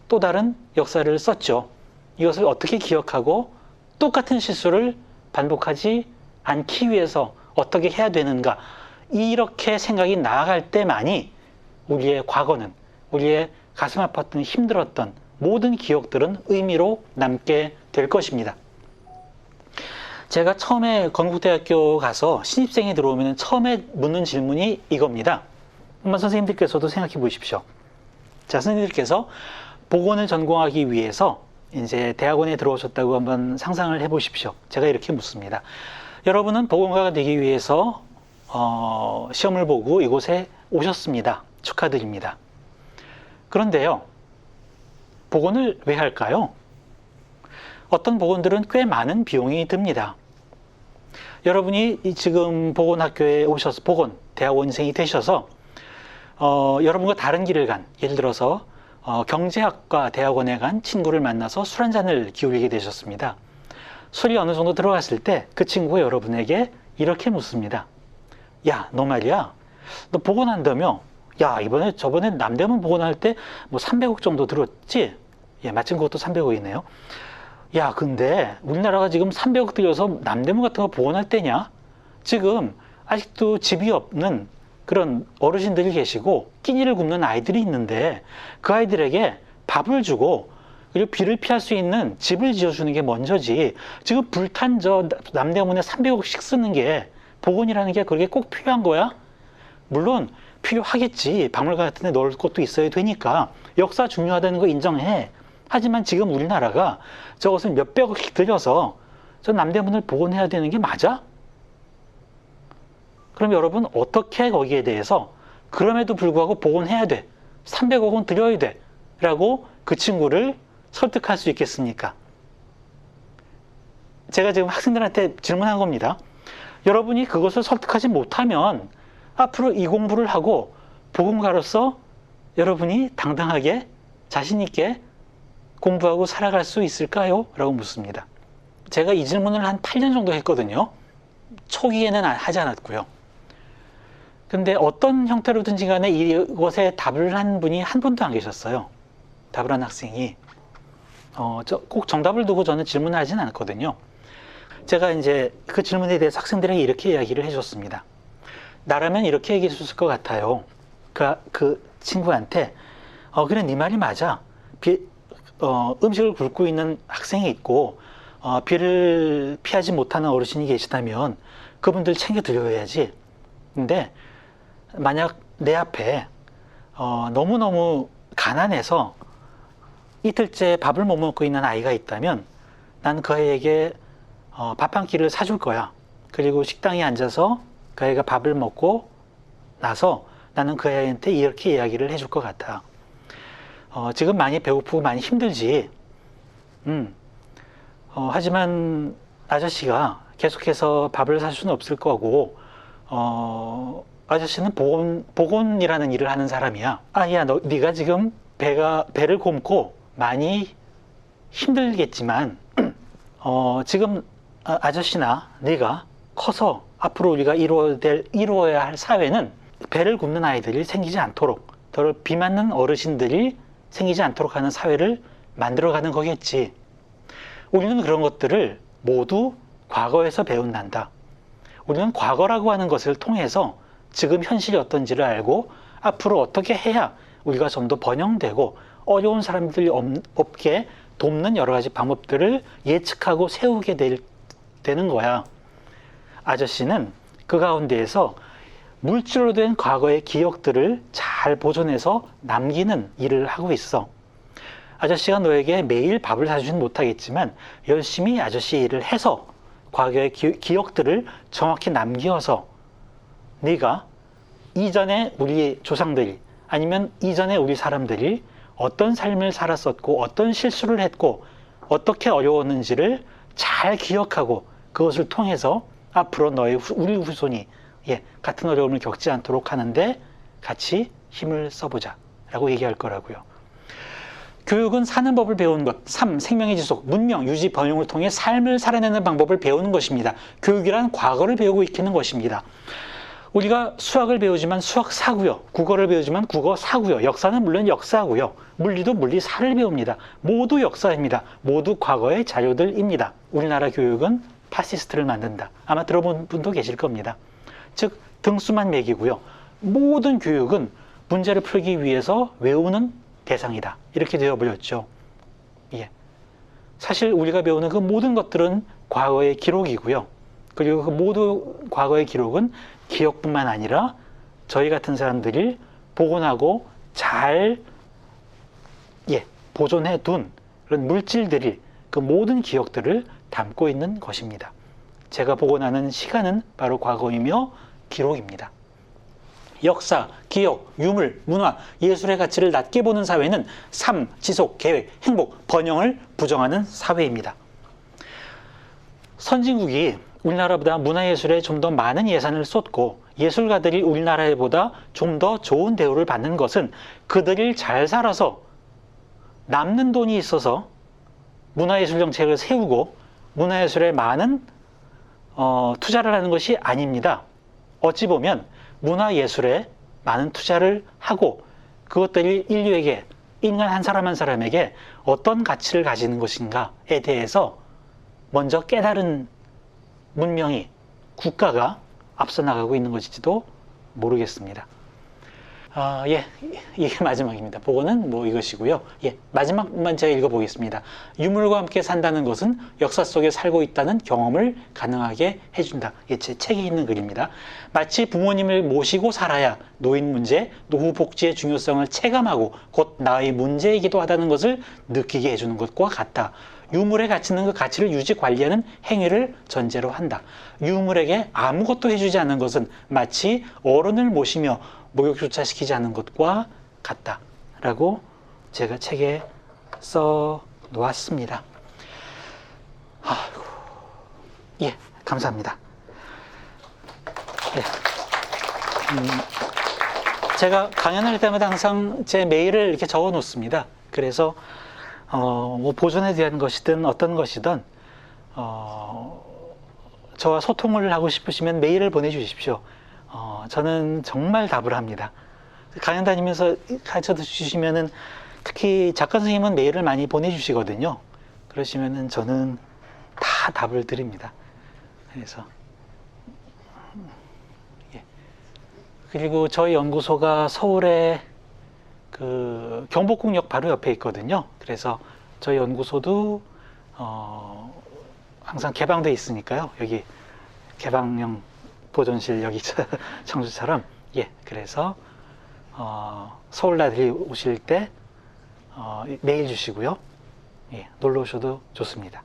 또 다른 역사를 썼죠. 이것을 어떻게 기억하고 똑같은 실수를 반복하지 않기 위해서 어떻게 해야 되는가, 이렇게 생각이 나아갈 때만이 우리의 과거는, 우리의 가슴 아팠던, 힘들었던 모든 기억들은 의미로 남게 될 것입니다. 제가 처음에 건국대학교 가서 신입생이 들어오면 처음에 묻는 질문이 이겁니다. 한번 선생님들께서도 생각해 보십시오. 자, 선생님들께서 복원을 전공하기 위해서 이제 대학원에 들어오셨다고 한번 상상을 해 보십시오. 제가 이렇게 묻습니다. 여러분은 복원가가 되기 위해서 시험을 보고 이곳에 오셨습니다. 축하드립니다. 그런데요, 복원을 왜 할까요? 어떤 복원들은 꽤 많은 비용이 듭니다. 여러분이 지금 복원학교에 오셔서 대학원생이 되셔서 여러분과 다른 길을 간, 예를 들어서 경제학과 대학원에 간 친구를 만나서 술 한잔을 기울이게 되셨습니다. 술이 어느 정도 들어갔을 때 그 친구가 여러분에게 이렇게 묻습니다. 야, 너 말이야, 너 복원한다며? 야, 저번에 남대문 복원할 때 뭐 300억 정도 들었지? 예, 마침 그것도 300억이네요. 야, 근데 우리나라가 지금 300억 들여서 남대문 같은 거 복원할 때냐? 지금 아직도 집이 없는 그런 어르신들이 계시고 끼니를 굶는 아이들이 있는데 그 아이들에게 밥을 주고 그리고 비를 피할 수 있는 집을 지어주는 게 먼저지, 지금 불탄 저 남대문에 300억씩 쓰는 게, 복원이라는 게 그렇게 꼭 필요한 거야? 물론 필요하겠지. 박물관 같은 데 넣을 것도 있어야 되니까 역사 중요하다는 거 인정해. 하지만 지금 우리나라가 저것을 몇백억씩 들여서 저 남대문을 복원해야 되는 게 맞아? 그럼 여러분 어떻게 거기에 대해서 그럼에도 불구하고 복원해야 돼, 300억은 들여야 돼 라고 그 친구를 설득할 수 있겠습니까? 제가 지금 학생들한테 질문한 겁니다. 여러분이 그것을 설득하지 못하면 앞으로 이 공부를 하고 복음가로서 여러분이 당당하게 자신 있게 공부하고 살아갈 수 있을까요? 라고 묻습니다. 제가 이 질문을 한 8년 정도 했거든요. 초기에는 하지 않았고요. 근데 어떤 형태로든지 간에 이것에 답을 한 분이 한 분도 안 계셨어요. 답을 한 학생이. 꼭 정답을 두고 저는 질문을 하진 않거든요. 제가 이제 그 질문에 대해서 학생들에게 이렇게 이야기를 해줬습니다. 나라면 이렇게 얘기해 줬을 것 같아요. 그 친구한테, 그래, 네 말이 맞아. 음식을 굶고 있는 학생이 있고, 비를 피하지 못하는 어르신이 계시다면 그분들 챙겨드려야지. 근데 만약 내 앞에 너무너무 가난해서 이틀째 밥을 못 먹고 있는 아이가 있다면 난 그 아이에게 밥 한 끼를 사줄 거야. 그리고 식당에 앉아서 그 아이가 밥을 먹고 나서 나는 그 아이한테 이렇게 이야기를 해줄 것 같아. 지금 많이 배고프고 많이 힘들지. 하지만 아저씨가 계속해서 밥을 살 수는 없을 거고, 아저씨는 보건이라는 일을 하는 사람이야. 아야, 네가 지금 배를 곪고 많이 힘들겠지만, 지금 아저씨나 네가 커서 앞으로 우리가 이루어야 할 사회는 배를 굽는 아이들이 생기지 않도록, 더 비맞는 어르신들이 생기지 않도록 하는 사회를 만들어가는 거겠지. 우리는 그런 것들을 모두 과거에서 배운단다. 우리는 과거라고 하는 것을 통해서 지금 현실이 어떤지를 알고 앞으로 어떻게 해야 우리가 좀 더 번영되고 어려운 사람들이 없게 돕는 여러 가지 방법들을 예측하고 세우게 되는 거야. 아저씨는 그 가운데에서 물질로 된 과거의 기억들을 잘 보존해서 남기는 일을 하고 있어. 아저씨가 너에게 매일 밥을 사주진 못하겠지만 열심히 아저씨 일을 해서 과거의 기억들을 정확히 남겨서 네가 이전에 우리 조상들이 아니면 이전에 우리 사람들이 어떤 삶을 살았었고 어떤 실수를 했고 어떻게 어려웠는지를 잘 기억하고 그것을 통해서 앞으로 우리 후손이 같은 어려움을 겪지 않도록 하는데 같이 힘을 써보자 라고 얘기할 거라고요. 교육은 사는 법을 배우는 것, 삶, 생명의 지속, 문명, 유지, 번영을 통해 삶을 살아내는 방법을 배우는 것입니다. 교육이란 과거를 배우고 익히는 것입니다. 우리가 수학을 배우지만 수학 사고요. 국어를 배우지만 국어 사고요. 역사는 물론 역사고요. 물리도 물리사를 배웁니다. 모두 역사입니다. 모두 과거의 자료들입니다. 우리나라 교육은 파시스트를 만든다. 아마 들어본 분도 계실 겁니다. 즉 등수만 매기고요. 모든 교육은 문제를 풀기 위해서 외우는 대상이다. 이렇게 되어버렸죠. 사실 우리가 배우는 그 모든 것들은 과거의 기록이고요. 그리고 그 모든 과거의 기록은 기억뿐만 아니라 저희 같은 사람들이 복원하고 잘 보존해 둔 그런 물질들이 그 모든 기억들을 담고 있는 것입니다. 제가 복원하는 시간은 바로 과거이며 기록입니다. 역사, 기억, 유물, 문화, 예술의 가치를 낮게 보는 사회는 삶, 지속, 계획, 행복, 번영을 부정하는 사회입니다. 선진국이 우리나라보다 문화예술에 좀 더 많은 예산을 쏟고 예술가들이 우리나라보다 좀 더 좋은 대우를 받는 것은 그들이 잘 살아서 남는 돈이 있어서 문화예술 정책을 세우고 문화예술에 많은 투자를 하는 것이 아닙니다. 어찌 보면 문화예술에 많은 투자를 하고 그것들이 인류에게, 인간 한 사람 한 사람에게 어떤 가치를 가지는 것인가에 대해서 먼저 깨달은 문명이, 국가가 앞서 나가고 있는 것일지도 모르겠습니다. 이게 마지막입니다. 복원은 이것이고요. 마지막만 제가 읽어보겠습니다. 유물과 함께 산다는 것은 역사 속에 살고 있다는 경험을 가능하게 해준다. 제 책에 있는 글입니다. 마치 부모님을 모시고 살아야 노인 문제, 노후 복지의 중요성을 체감하고 곧 나의 문제이기도 하다는 것을 느끼게 해주는 것과 같다. 유물의 가치는 그 가치를 유지 관리하는 행위를 전제로 한다. 유물에게 아무것도 해주지 않는 것은 마치 어른을 모시며 목욕조차 시키지 않는 것과 같다 라고 제가 책에 써 놓았습니다. 감사합니다. 제가 강연할 때마다 항상 제 메일을 이렇게 적어 놓습니다. 그래서 보존에 대한 것이든 어떤 것이든 저와 소통을 하고 싶으시면 메일을 보내주십시오. 저는 정말 답을 합니다. 강연 다니면서 가르쳐 주시면은 특히 작가 선생님은 메일을 많이 보내주시거든요. 그러시면은 저는 다 답을 드립니다. 그래서 그리고 저희 연구소가 서울에 그 경복궁역 바로 옆에 있거든요. 그래서 저희 연구소도 항상 개방돼 있으니까요. 여기 개방형 보존실 여기 청주처럼 그래서 서울 나들이 오실 때 메일 주시고요. 놀러 오셔도 좋습니다.